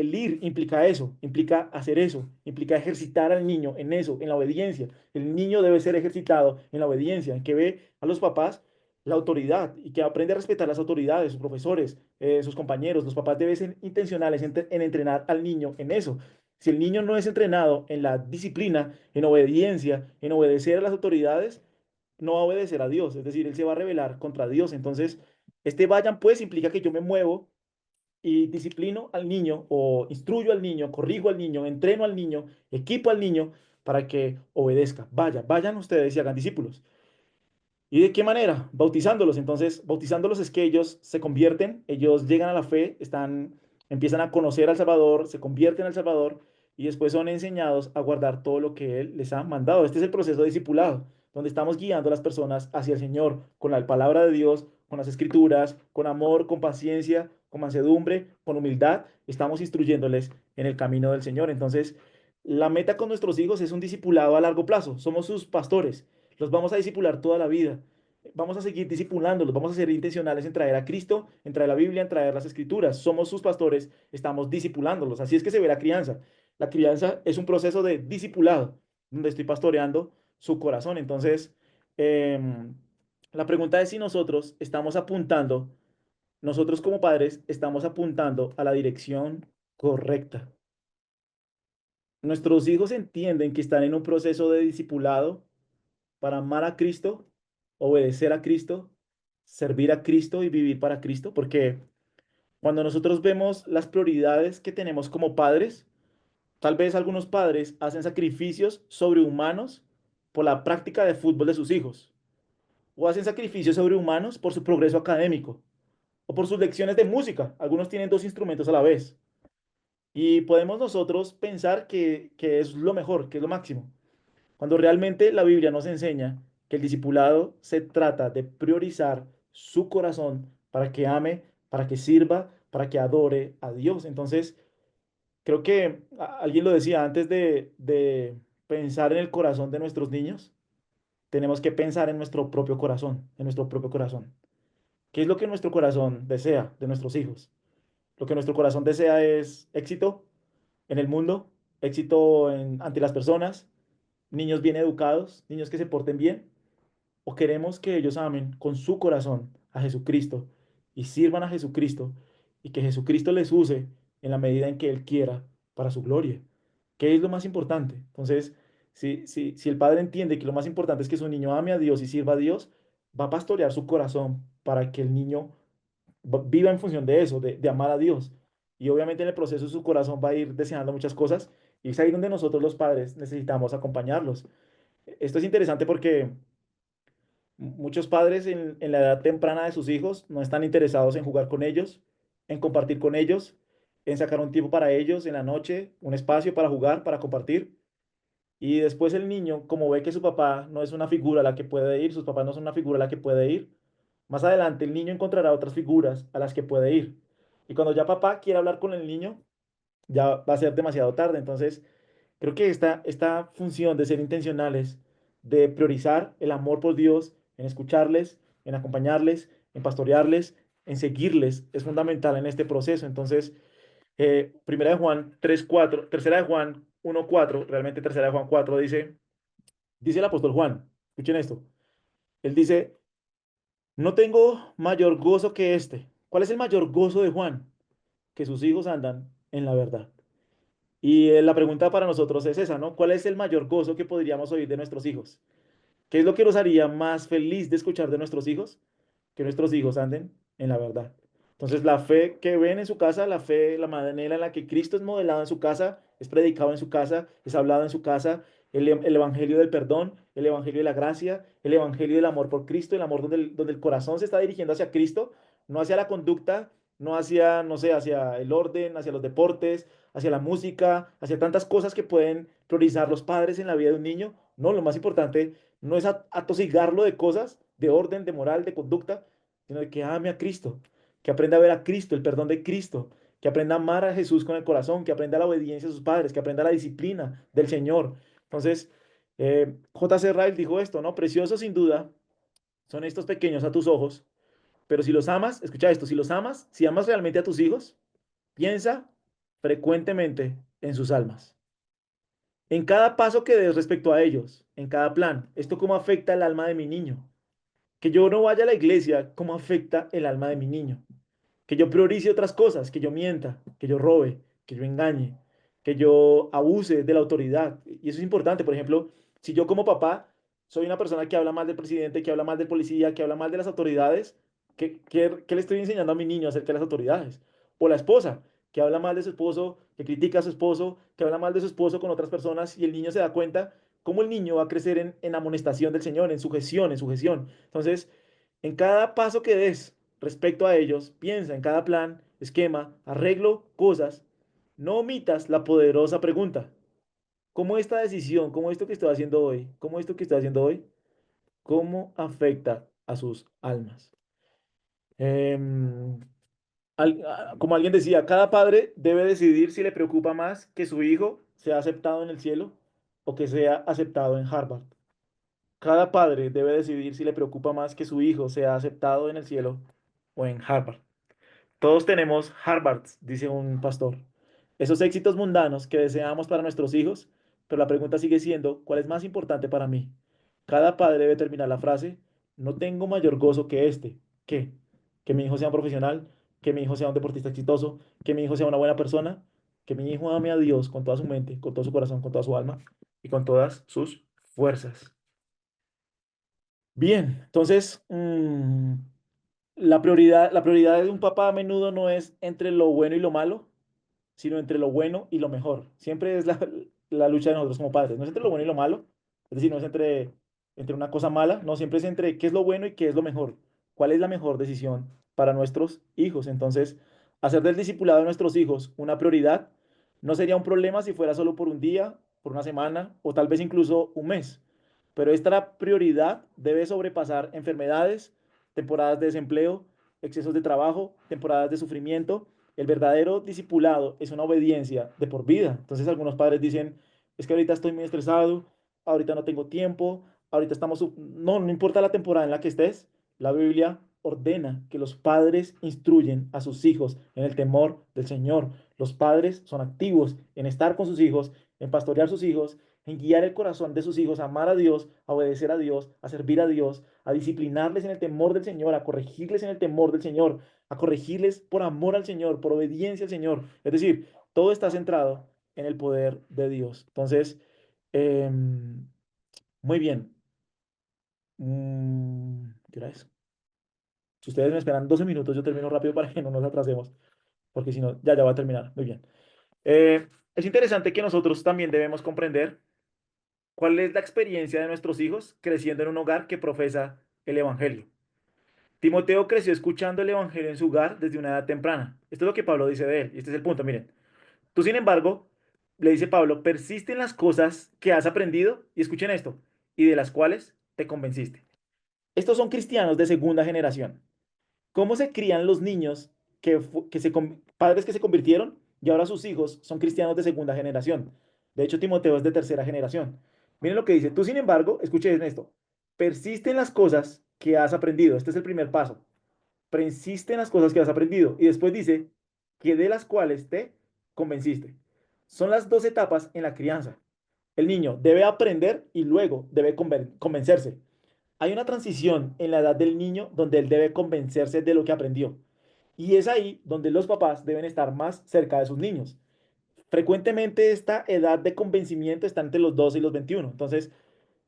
implica eso, implica hacer eso, implica ejercitar al niño en eso, en la obediencia. El niño debe ser ejercitado en la obediencia, en que ve a los papás la autoridad y que aprende a respetar las autoridades, sus profesores, sus compañeros. Los papás deben ser intencionales en entrenar al niño en eso. Si el niño no es entrenado en la disciplina, en obediencia, en obedecer a las autoridades, no va a obedecer a Dios, es decir, él se va a rebelar contra Dios. Entonces, este vayan pues implica que yo me muevo y disciplino al niño o instruyo al niño, corrijo al niño, entreno al niño, equipo al niño para que obedezca. Vayan ustedes y hagan discípulos. ¿Y de qué manera? Bautizándolos. Entonces, bautizándolos es que ellos se convierten, ellos llegan a la fe, empiezan a conocer al Salvador, se convierten al Salvador y después son enseñados a guardar todo lo que Él les ha mandado. Este es el proceso de discipulado, donde estamos guiando a las personas hacia el Señor con la palabra de Dios, con las escrituras, con amor, con paciencia, con mansedumbre, con humildad. Estamos instruyéndoles en el camino del Señor. Entonces, la meta con nuestros hijos es un discipulado a largo plazo. Somos sus pastores. Los vamos a discipular toda la vida. Vamos a seguir discipulándolos, vamos a ser intencionales en traer a Cristo, en traer la Biblia, en traer las Escrituras. Somos sus pastores, estamos discipulándolos. Así es que se ve la crianza. La crianza es un proceso de discipulado, donde estoy pastoreando su corazón. Entonces, em, la pregunta es si nosotros estamos apuntando, nosotros como padres estamos apuntando a la dirección correcta. Nuestros hijos entienden que están en un proceso de discipulado para amar a Cristo, obedecer a Cristo, servir a Cristo y vivir para Cristo, porque cuando nosotros vemos las prioridades que tenemos como padres, tal vez algunos padres hacen sacrificios sobrehumanos por la práctica de fútbol de sus hijos, o hacen sacrificios sobrehumanos por su progreso académico, o por sus lecciones de música. Algunos tienen dos instrumentos a la vez. Y podemos nosotros pensar que es lo mejor, que es lo máximo. Cuando realmente la Biblia nos enseña que el discipulado se trata de priorizar su corazón para que ame, para que sirva, para que adore a Dios. Entonces, creo que alguien lo decía antes de pensar en el corazón de nuestros niños, tenemos que pensar en nuestro propio corazón, en nuestro propio corazón. ¿Qué es lo que nuestro corazón desea de nuestros hijos? Lo que nuestro corazón desea es éxito en el mundo, éxito ante las personas, niños bien educados, niños que se porten bien, o queremos que ellos amen con su corazón a Jesucristo y sirvan a Jesucristo y que Jesucristo les use en la medida en que Él quiera para su gloria. ¿Qué es lo más importante? Entonces, si el padre entiende que lo más importante es que su niño ame a Dios y sirva a Dios, va a pastorear su corazón para que el niño viva en función de eso, de amar a Dios. Y obviamente en el proceso su corazón va a ir deseando muchas cosas y es ahí donde nosotros los padres necesitamos acompañarlos. Esto es interesante porque muchos padres en la edad temprana de sus hijos no están interesados en jugar con ellos, en compartir con ellos, en sacar un tiempo para ellos en la noche, un espacio para jugar, para compartir. Y después el niño, como ve que su papá no es una figura a la que puede ir, sus papás no son una figura a la que puede ir, más adelante el niño encontrará otras figuras a las que puede ir. Y cuando ya papá quiera hablar con el niño, ya va a ser demasiado tarde. Entonces, creo que esta función de ser intencionales, de priorizar el amor por Dios, en escucharles, en acompañarles, en pastorearles, en seguirles, es fundamental en este proceso. Entonces, primera de Juan 3:4, tercera de Juan 1:4, realmente tercera de Juan 4 dice el apóstol Juan, escuchen esto, él dice, no tengo mayor gozo que este. ¿Cuál es el mayor gozo de Juan? Que sus hijos andan en la verdad. Y la pregunta para nosotros es esa, ¿no? ¿Cuál es el mayor gozo que podríamos oír de nuestros hijos? ¿Qué es lo que nos haría más feliz de escuchar de nuestros hijos? Que nuestros hijos anden en la verdad. Entonces, la fe que ven en su casa, la fe, la manera en la que Cristo es modelado en su casa, es predicado en su casa, es hablado en su casa, el evangelio del perdón, el evangelio de la gracia, el evangelio del amor por Cristo, el amor donde el corazón se está dirigiendo hacia Cristo, no hacia la conducta, no hacia, no sé, hacia el orden, hacia los deportes, hacia la música, hacia tantas cosas que pueden priorizar los padres en la vida de un niño. No, lo más importante no es atosigarlo de cosas, de orden, de moral, de conducta, sino de que ame a Cristo, que aprenda a ver a Cristo, el perdón de Cristo, que aprenda a amar a Jesús con el corazón, que aprenda la obediencia a sus padres, que aprenda la disciplina del Señor. Entonces, J.C. Ryle dijo esto, ¿no? Precioso sin duda son estos pequeños a tus ojos, pero si los amas, escucha esto, si los amas, si amas realmente a tus hijos, piensa frecuentemente en sus almas. En cada paso que des respecto a ellos, en cada plan, esto cómo afecta el alma de mi niño. Que yo no vaya a la iglesia, cómo afecta el alma de mi niño. Que yo priorice otras cosas, que yo mienta, que yo robe, que yo engañe, que yo abuse de la autoridad. Y eso es importante. Por ejemplo, si yo como papá soy una persona que habla mal del presidente, que habla mal del policía, que habla mal de las autoridades, ¿qué le estoy enseñando a mi niño acerca de las autoridades? O la esposa, que habla mal de su esposo, que critica a su esposo, que habla mal de su esposo con otras personas y el niño se da cuenta. ¿Cómo el niño va a crecer en amonestación del Señor, en sujeción, en sujeción? Entonces, en cada paso que des respecto a ellos, piensa en cada plan, esquema, arreglo, cosas. No omitas la poderosa pregunta. ¿Cómo esta decisión, cómo esto que estoy haciendo hoy, cómo esto que estoy haciendo hoy, cómo afecta a sus almas? Em, Como alguien decía, cada padre debe decidir si le preocupa más que su hijo sea aceptado en el cielo o que sea aceptado en Harvard. Cada padre debe decidir si le preocupa más que su hijo sea aceptado en el cielo o en Harvard. Todos tenemos Harvards, dice un pastor. Esos éxitos mundanos que deseamos para nuestros hijos, pero la pregunta sigue siendo, ¿cuál es más importante para mí? Cada padre debe terminar la frase, no tengo mayor gozo que este. ¿Qué? Que mi hijo sea un profesional, que mi hijo sea un deportista exitoso, que mi hijo sea una buena persona, que mi hijo ame a Dios con toda su mente, con todo su corazón, con toda su alma y con todas sus fuerzas. Bien, entonces, la prioridad de un papá a menudo no es entre lo bueno y lo malo, sino entre lo bueno y lo mejor. Siempre es la lucha de nosotros como padres. No es entre lo bueno y lo malo, es decir, no es entre una cosa mala, no, siempre es entre qué es lo bueno y qué es lo mejor. ¿Cuál es la mejor decisión para nuestros hijos? Entonces, hacer del discipulado de nuestros hijos una prioridad no sería un problema si fuera solo por un día, por una semana o tal vez incluso un mes. Pero esta prioridad debe sobrepasar enfermedades, temporadas de desempleo, excesos de trabajo, temporadas de sufrimiento. El verdadero discipulado es una obediencia de por vida. Entonces algunos padres dicen, es que ahorita estoy muy estresado, ahorita no tengo tiempo, ahorita estamos... No, no importa la temporada en la que estés, la Biblia ordena que los padres instruyen a sus hijos en el temor del Señor. Los padres son activos en estar con sus hijos, en pastorear sus hijos, en guiar el corazón de sus hijos a amar a Dios, a obedecer a Dios, a servir a Dios, a disciplinarles en el temor del Señor, a corregirles en el temor del Señor, a corregirles por amor al Señor, por obediencia al Señor. Es decir, todo está centrado en el poder de Dios. Entonces, muy bien. ¿Qué hora es? Si ustedes me esperan 12 minutos, yo termino rápido para que no nos atrasemos, porque si no, ya va a terminar. Muy bien. Es interesante que nosotros también debemos comprender cuál es la experiencia de nuestros hijos creciendo en un hogar que profesa el Evangelio. Timoteo creció escuchando el Evangelio en su hogar desde una edad temprana. Esto es lo que Pablo dice de él. Y este es el punto, miren. Tú, sin embargo, le dice Pablo, persiste en las cosas que has aprendido, y escuchen esto, y de las cuales te convenciste. Estos son cristianos de segunda generación. ¿Cómo se crían los niños padres que se convirtieron y ahora sus hijos son cristianos de segunda generación? De hecho, Timoteo es de tercera generación. Miren lo que dice. Tú, sin embargo, escuchen esto. Persiste en las cosas que has aprendido. Este es el primer paso. Persiste en las cosas que has aprendido. Y después dice que de las cuales te convenciste. Son las dos etapas en la crianza. El niño debe aprender y luego debe convencerse. Hay una transición en la edad del niño donde él debe convencerse de lo que aprendió. Y es ahí donde los papás deben estar más cerca de sus niños. Frecuentemente esta edad de convencimiento está entre los 12 y los 21. Entonces,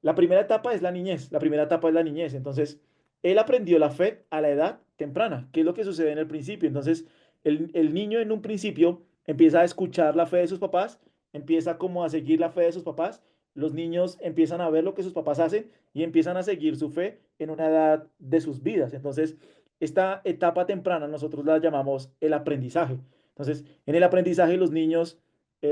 la primera etapa es la niñez. La primera etapa es la niñez. Entonces, él aprendió la fe a la edad temprana, que es lo que sucede en el principio. Entonces, el niño en un principio empieza a escuchar la fe de sus papás, empieza como a seguir la fe de sus papás. Los niños empiezan a ver lo que sus papás hacen y empiezan a seguir su fe en una edad de sus vidas. Entonces, esta etapa temprana nosotros la llamamos el aprendizaje. Entonces, en el aprendizaje los niños,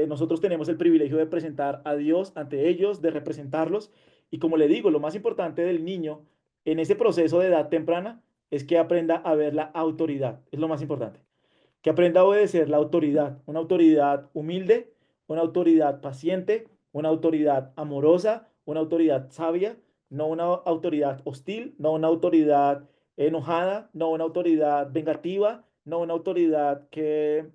nosotros tenemos el privilegio de presentar a Dios ante ellos, de representarlos y como le digo, lo más importante del niño en ese proceso de edad temprana es que aprenda a ver la autoridad. Es lo más importante. Que aprenda a obedecer la autoridad. Una autoridad humilde, una autoridad paciente, una autoridad amorosa, una autoridad sabia, no una autoridad hostil, no una autoridad enojada, no una autoridad vengativa, no una autoridad que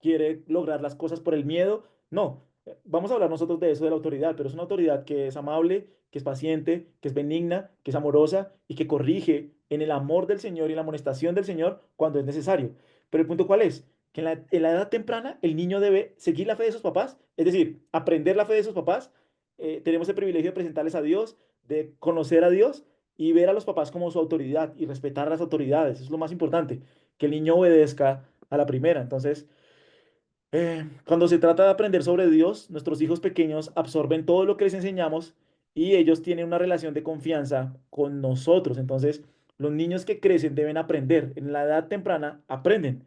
quiere lograr las cosas por el miedo. No, vamos a hablar nosotros de eso, de la autoridad, pero es una autoridad que es amable, que es paciente, que es benigna, que es amorosa y que corrige en el amor del Señor y en la amonestación del Señor cuando es necesario. Pero el punto cuál es? Que en la edad temprana el niño debe seguir la fe de sus papás, es decir, aprender la fe de sus papás. Tenemos el privilegio de presentarles a Dios, de conocer a Dios y ver a los papás como su autoridad y respetar las autoridades. Eso es lo más importante, que el niño obedezca a la primera. Entonces, Cuando se trata de aprender sobre Dios, nuestros hijos pequeños absorben todo lo que les enseñamos y ellos tienen una relación de confianza con nosotros. Entonces, los niños que crecen deben aprender. En la edad temprana aprenden.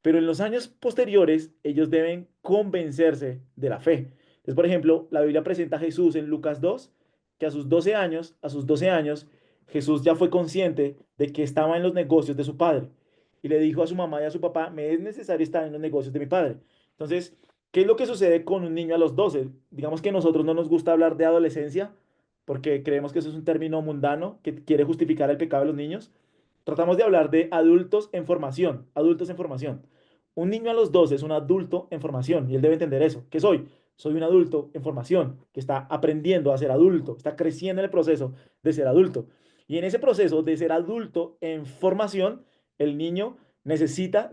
Pero en los años posteriores, ellos deben convencerse de la fe. Entonces, por ejemplo, la Biblia presenta a Jesús en Lucas 2, que a sus 12 años, Jesús ya fue consciente de que estaba en los negocios de su padre. Y le dijo a su mamá y a su papá, me es necesario estar en los negocios de mi padre. Entonces, ¿qué es lo que sucede con un niño a los 12? Digamos que a nosotros no nos gusta hablar de adolescencia, porque creemos que eso es un término mundano que quiere justificar el pecado de los niños. Tratamos de hablar de adultos en formación, adultos en formación. Un niño a los 12 es un adulto en formación y él debe entender eso. ¿Qué soy? Soy un adulto en formación que está aprendiendo a ser adulto, está creciendo en el proceso de ser adulto. Y en ese proceso de ser adulto en formación, el niño necesita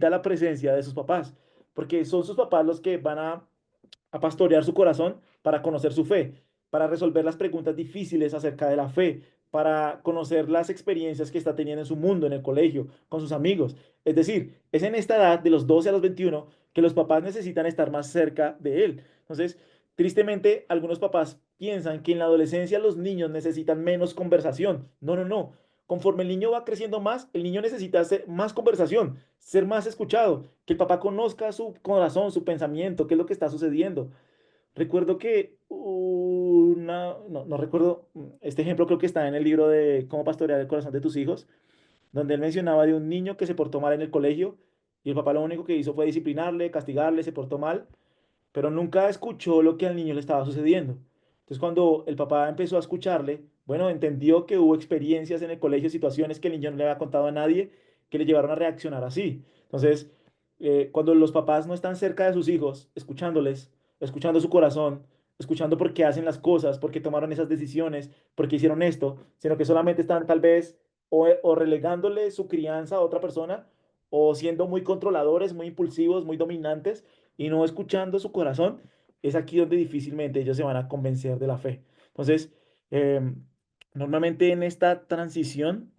la presencia de sus papás, porque son sus papás los que van a pastorear su corazón para conocer su fe, para resolver las preguntas difíciles acerca de la fe, para conocer las experiencias que está teniendo en su mundo, en el colegio, con sus amigos. Es decir, es en esta edad, de los 12 a los 21, que los papás necesitan estar más cerca de él. Entonces, tristemente, algunos papás piensan que en la adolescencia los niños necesitan menos conversación. No, no, no. Conforme el niño va creciendo más, el niño necesita hacer más conversación, ser más escuchado, que el papá conozca su corazón, su pensamiento, qué es lo que está sucediendo. Recuerdo que no recuerdo, este ejemplo creo que está en el libro de Cómo pastorear el corazón de tus hijos, donde él mencionaba de un niño que se portó mal en el colegio y el papá lo único que hizo fue disciplinarle, castigarle, se portó mal, pero nunca escuchó lo que al niño le estaba sucediendo. Entonces, cuando el papá empezó a escucharle, bueno, entendió que hubo experiencias en el colegio, situaciones que el niño no le había contado a nadie, que le llevaron a reaccionar así. Entonces, cuando los papás no están cerca de sus hijos, escuchándoles, escuchando su corazón, escuchando por qué hacen las cosas, por qué tomaron esas decisiones, por qué hicieron esto, sino que solamente están tal vez o relegándole su crianza a otra persona, o siendo muy controladores, muy impulsivos, muy dominantes, y no escuchando su corazón, es aquí donde difícilmente ellos se van a convencer de la fe. Entonces, normalmente en esta transición,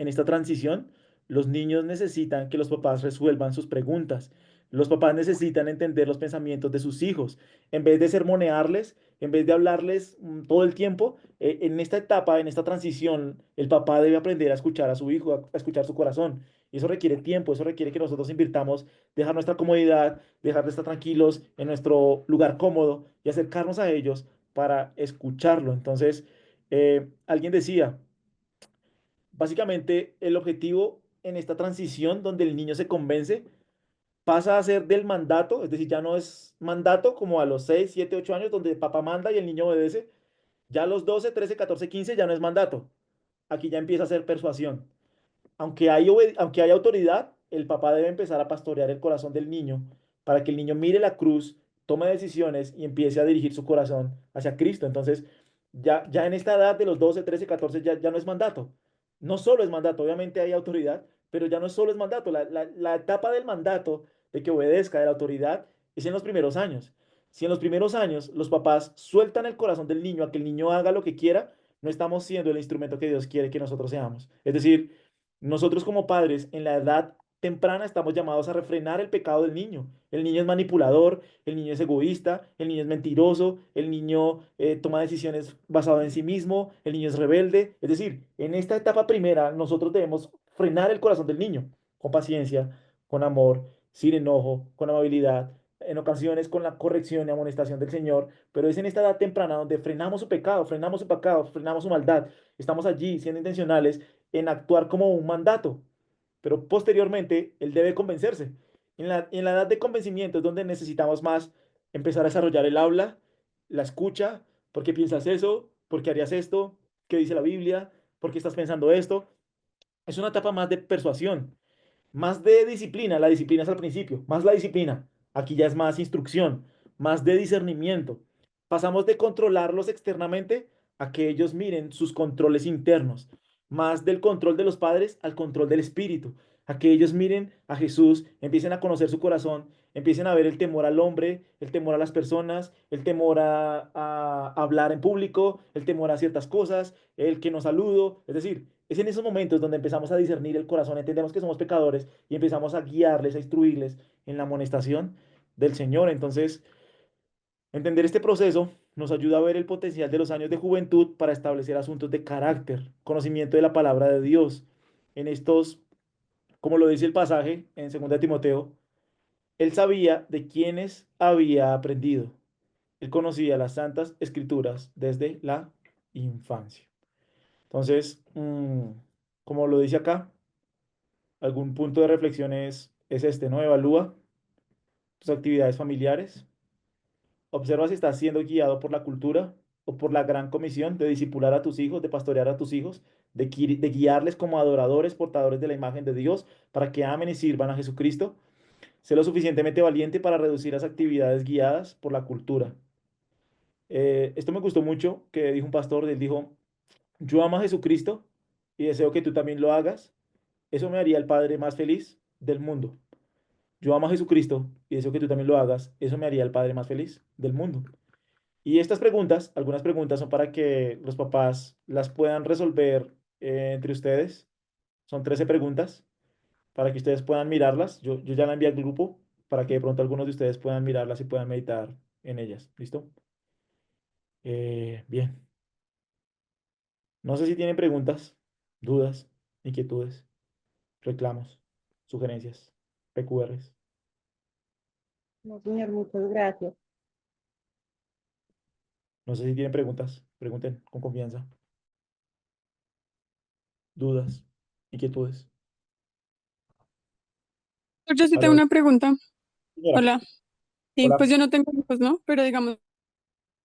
los niños necesitan que los papás resuelvan sus preguntas. Los papás necesitan entender los pensamientos de sus hijos. En vez de sermonearles, en vez de hablarles todo el tiempo, en esta etapa, en esta transición, el papá debe aprender a escuchar a su hijo, a escuchar su corazón. Y eso requiere tiempo, eso requiere que nosotros invirtamos, dejar nuestra comodidad, dejar de estar tranquilos en nuestro lugar cómodo y acercarnos a ellos para escucharlo. Entonces, alguien decía, básicamente el objetivo en esta transición donde el niño se convence pasa a ser del mandato, es decir, ya no es mandato como a los 6 7 8 años donde el papá manda y el niño obedece, ya a los 12 13 14 15 ya no es mandato, aquí ya empieza a ser persuasión. Aunque hay autoridad, el papá debe empezar a pastorear el corazón del niño para que el niño mire la cruz, tome decisiones y empiece a dirigir su corazón hacia Cristo. Entonces, ya en esta edad de los 12 13 14 ya no es mandato. No solo es mandato, obviamente hay autoridad, pero ya no solo es mandato. La etapa del mandato, de que obedezca de la autoridad, es en los primeros años. Si en los primeros años los papás sueltan el corazón del niño a que el niño haga lo que quiera, no estamos siendo el instrumento que Dios quiere que nosotros seamos. Es decir, nosotros como padres en la edad temprana estamos llamados a refrenar el pecado del niño. El niño es manipulador, el niño es egoísta, el niño es mentiroso, el niño toma decisiones basado en sí mismo, el niño es rebelde. Es decir, en esta etapa primera nosotros debemos frenar el corazón del niño con paciencia, con amor, sin enojo, con amabilidad, en ocasiones con la corrección y amonestación del Señor, pero es en esta edad temprana donde frenamos su maldad. Estamos allí siendo intencionales en actuar como un mandato, pero posteriormente él debe convencerse. En la edad de convencimiento es donde necesitamos más empezar a desarrollar el habla, la escucha, ¿por qué piensas eso? ¿Por qué harías esto? ¿Qué dice la Biblia? ¿Por qué estás pensando esto? Es una etapa más de persuasión, más de disciplina. La disciplina es al principio, más la disciplina. Aquí ya es más instrucción, más de discernimiento. Pasamos de controlarlos externamente a que ellos miren sus controles internos, más del control de los padres al control del espíritu, a que ellos miren a Jesús, empiecen a conocer su corazón, empiecen a ver el temor al hombre, el temor a las personas, el temor a hablar en público, el temor a ciertas cosas, el que no saludo. Es decir, es en esos momentos donde empezamos a discernir el corazón, entendemos que somos pecadores y empezamos a guiarles, a instruirles en la amonestación. del Señor. Entonces, entender este proceso nos ayuda a ver el potencial de los años de juventud para establecer asuntos de carácter, conocimiento de la palabra de Dios. En estos, como lo dice el pasaje en 2 Timoteo, él sabía de quiénes había aprendido. Él conocía las santas escrituras desde la infancia. Entonces, como lo dice acá, algún punto de reflexión es este, ¿no? Evalúa tus actividades familiares. Observa si estás siendo guiado por la cultura o por la gran comisión de discipular a tus hijos, de pastorear a tus hijos, de guiarles como adoradores, portadores de la imagen de Dios, para que amen y sirvan a Jesucristo. Sé lo suficientemente valiente para reducir las actividades guiadas por la cultura. Esto me gustó mucho que dijo un pastor, él dijo, yo amo a Jesucristo y deseo que tú también lo hagas. Eso me haría el padre más feliz del mundo. Yo amo a Jesucristo y deseo que tú también lo hagas. Eso me haría el padre más feliz del mundo. Y estas preguntas, algunas preguntas son para que los papás las puedan resolver entre ustedes. Son 13 preguntas para que ustedes puedan mirarlas. Yo ya la envié al grupo para que de pronto algunos de ustedes puedan mirarlas y puedan meditar en ellas. ¿Listo? Bien. No sé si tienen preguntas, dudas, inquietudes, reclamos, sugerencias, PQRs. No, señor, muchas gracias. No sé si tienen preguntas. Pregunten con confianza. Dudas, inquietudes. Yo sí tengo Aló, una pregunta. señora. Hola. Sí, Hola. pues yo no tengo hijos, ¿no? Pero digamos,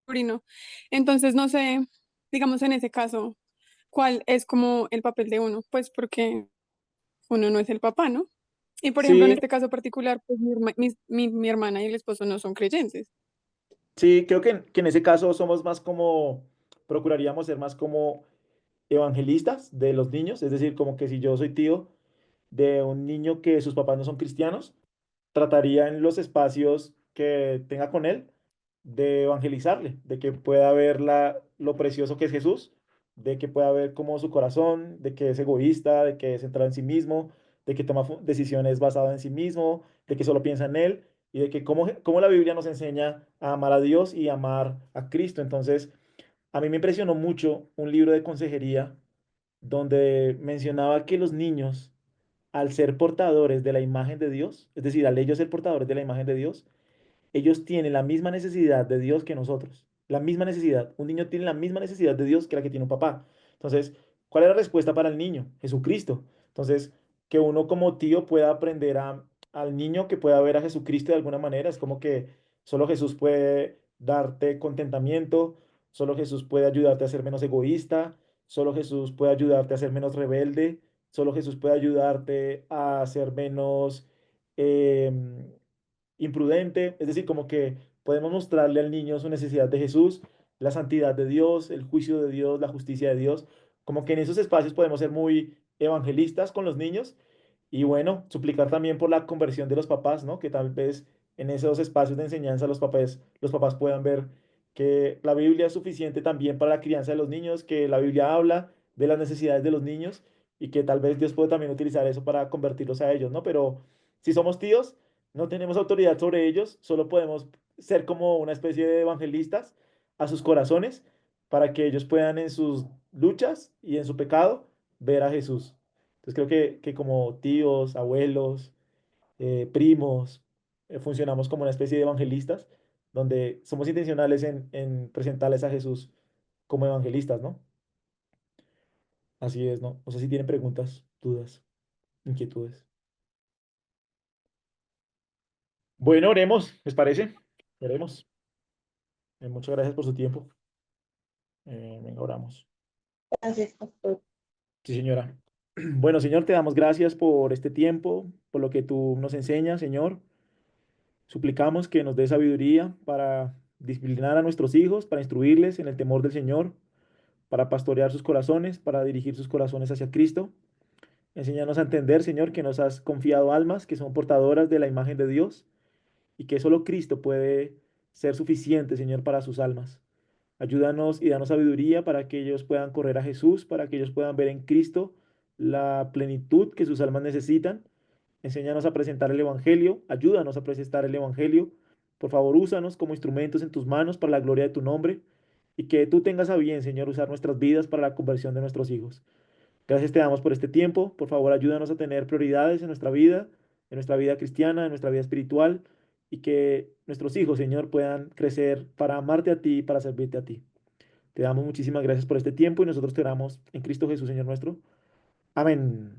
sobrino. Entonces, no sé, digamos en ese caso, ¿cuál es como el papel de uno? Pues porque uno no es el papá, ¿no? Y por ejemplo, en Sí, este caso particular, pues mi hermana y el esposo no son creyentes. sí, creo que en ese caso somos más como, procuraríamos ser más como evangelistas de los niños, es decir, como que si yo soy tío de un niño que sus papás no son cristianos, trataría en los espacios que tenga con él de evangelizarle, de que pueda ver lo precioso que es Jesús, de que pueda ver cómo su corazón, de que es egoísta, de que es centrado en sí mismo, de que toma decisiones basadas en sí mismo, de que solo piensa en él y de que cómo la Biblia nos enseña a amar a Dios y amar a Cristo. Entonces, a mí me impresionó mucho un libro de consejería donde mencionaba que los niños, al ser portadores de la imagen de Dios, es decir, al ellos ser portadores de la imagen de Dios, ellos tienen la misma necesidad de Dios que nosotros. La misma necesidad. Un niño tiene la misma necesidad de Dios que la que tiene un papá. Entonces, ¿cuál es la respuesta para el niño? Jesucristo. Entonces, que uno como tío pueda aprender al niño que pueda ver a Jesucristo de alguna manera. Es como que solo Jesús puede darte contentamiento, solo Jesús puede ayudarte a ser menos egoísta, solo Jesús puede ayudarte a ser menos rebelde, solo Jesús puede ayudarte a ser menos em, imprudente, es decir, como que podemos mostrarle al niño su necesidad de Jesús, la santidad de Dios, el juicio de Dios, la justicia de Dios, como que en esos espacios podemos ser muy evangelistas con los niños y bueno, suplicar también por la conversión de los papás, ¿no? Que tal vez en esos espacios de enseñanza los papás puedan ver que la Biblia es suficiente también para la crianza de los niños, que la Biblia habla de las necesidades de los niños y que tal vez Dios puede también utilizar eso para convertirlos a ellos, ¿no? Pero si somos tíos, no tenemos autoridad sobre ellos, solo podemos ser como una especie de evangelistas a sus corazones para que ellos puedan en sus luchas y en su pecado ver a Jesús. Entonces creo que como tíos, abuelos, primos, funcionamos como una especie de evangelistas donde somos intencionales en presentarles a Jesús como evangelistas, ¿no? Así es, ¿no? No sé si tienen preguntas, dudas, inquietudes. Bueno, oremos, ¿les parece? Oremos. Muchas gracias por su tiempo. Venga, oramos. Gracias, pastor. Sí, señora. Bueno, Señor, te damos gracias por este tiempo, por lo que tú nos enseñas, Señor. Suplicamos que nos dé sabiduría para disciplinar a nuestros hijos, para instruirles en el temor del Señor, para pastorear sus corazones, para dirigir sus corazones hacia Cristo. Enséñanos a entender, Señor, que nos has confiado almas que son portadoras de la imagen de Dios y que solo Cristo puede ser suficiente, Señor, para sus almas. Ayúdanos y danos sabiduría para que ellos puedan correr a Jesús, para que ellos puedan ver en Cristo la plenitud que sus almas necesitan. Enséñanos a presentar el Evangelio, ayúdanos a presentar el Evangelio Por favor, úsanos como instrumentos en tus manos para la gloria de tu nombre y que tú tengas a bien, Señor, usar nuestras vidas para la conversión de nuestros hijos. Gracias te damos por este tiempo. Por favor, ayúdanos a tener prioridades en nuestra vida cristiana, en nuestra vida espiritual, y que nuestros hijos, Señor, puedan crecer para amarte a ti y para servirte a ti. Te damos muchísimas gracias por este tiempo y nosotros te damos en Cristo Jesús, Señor nuestro. Amén.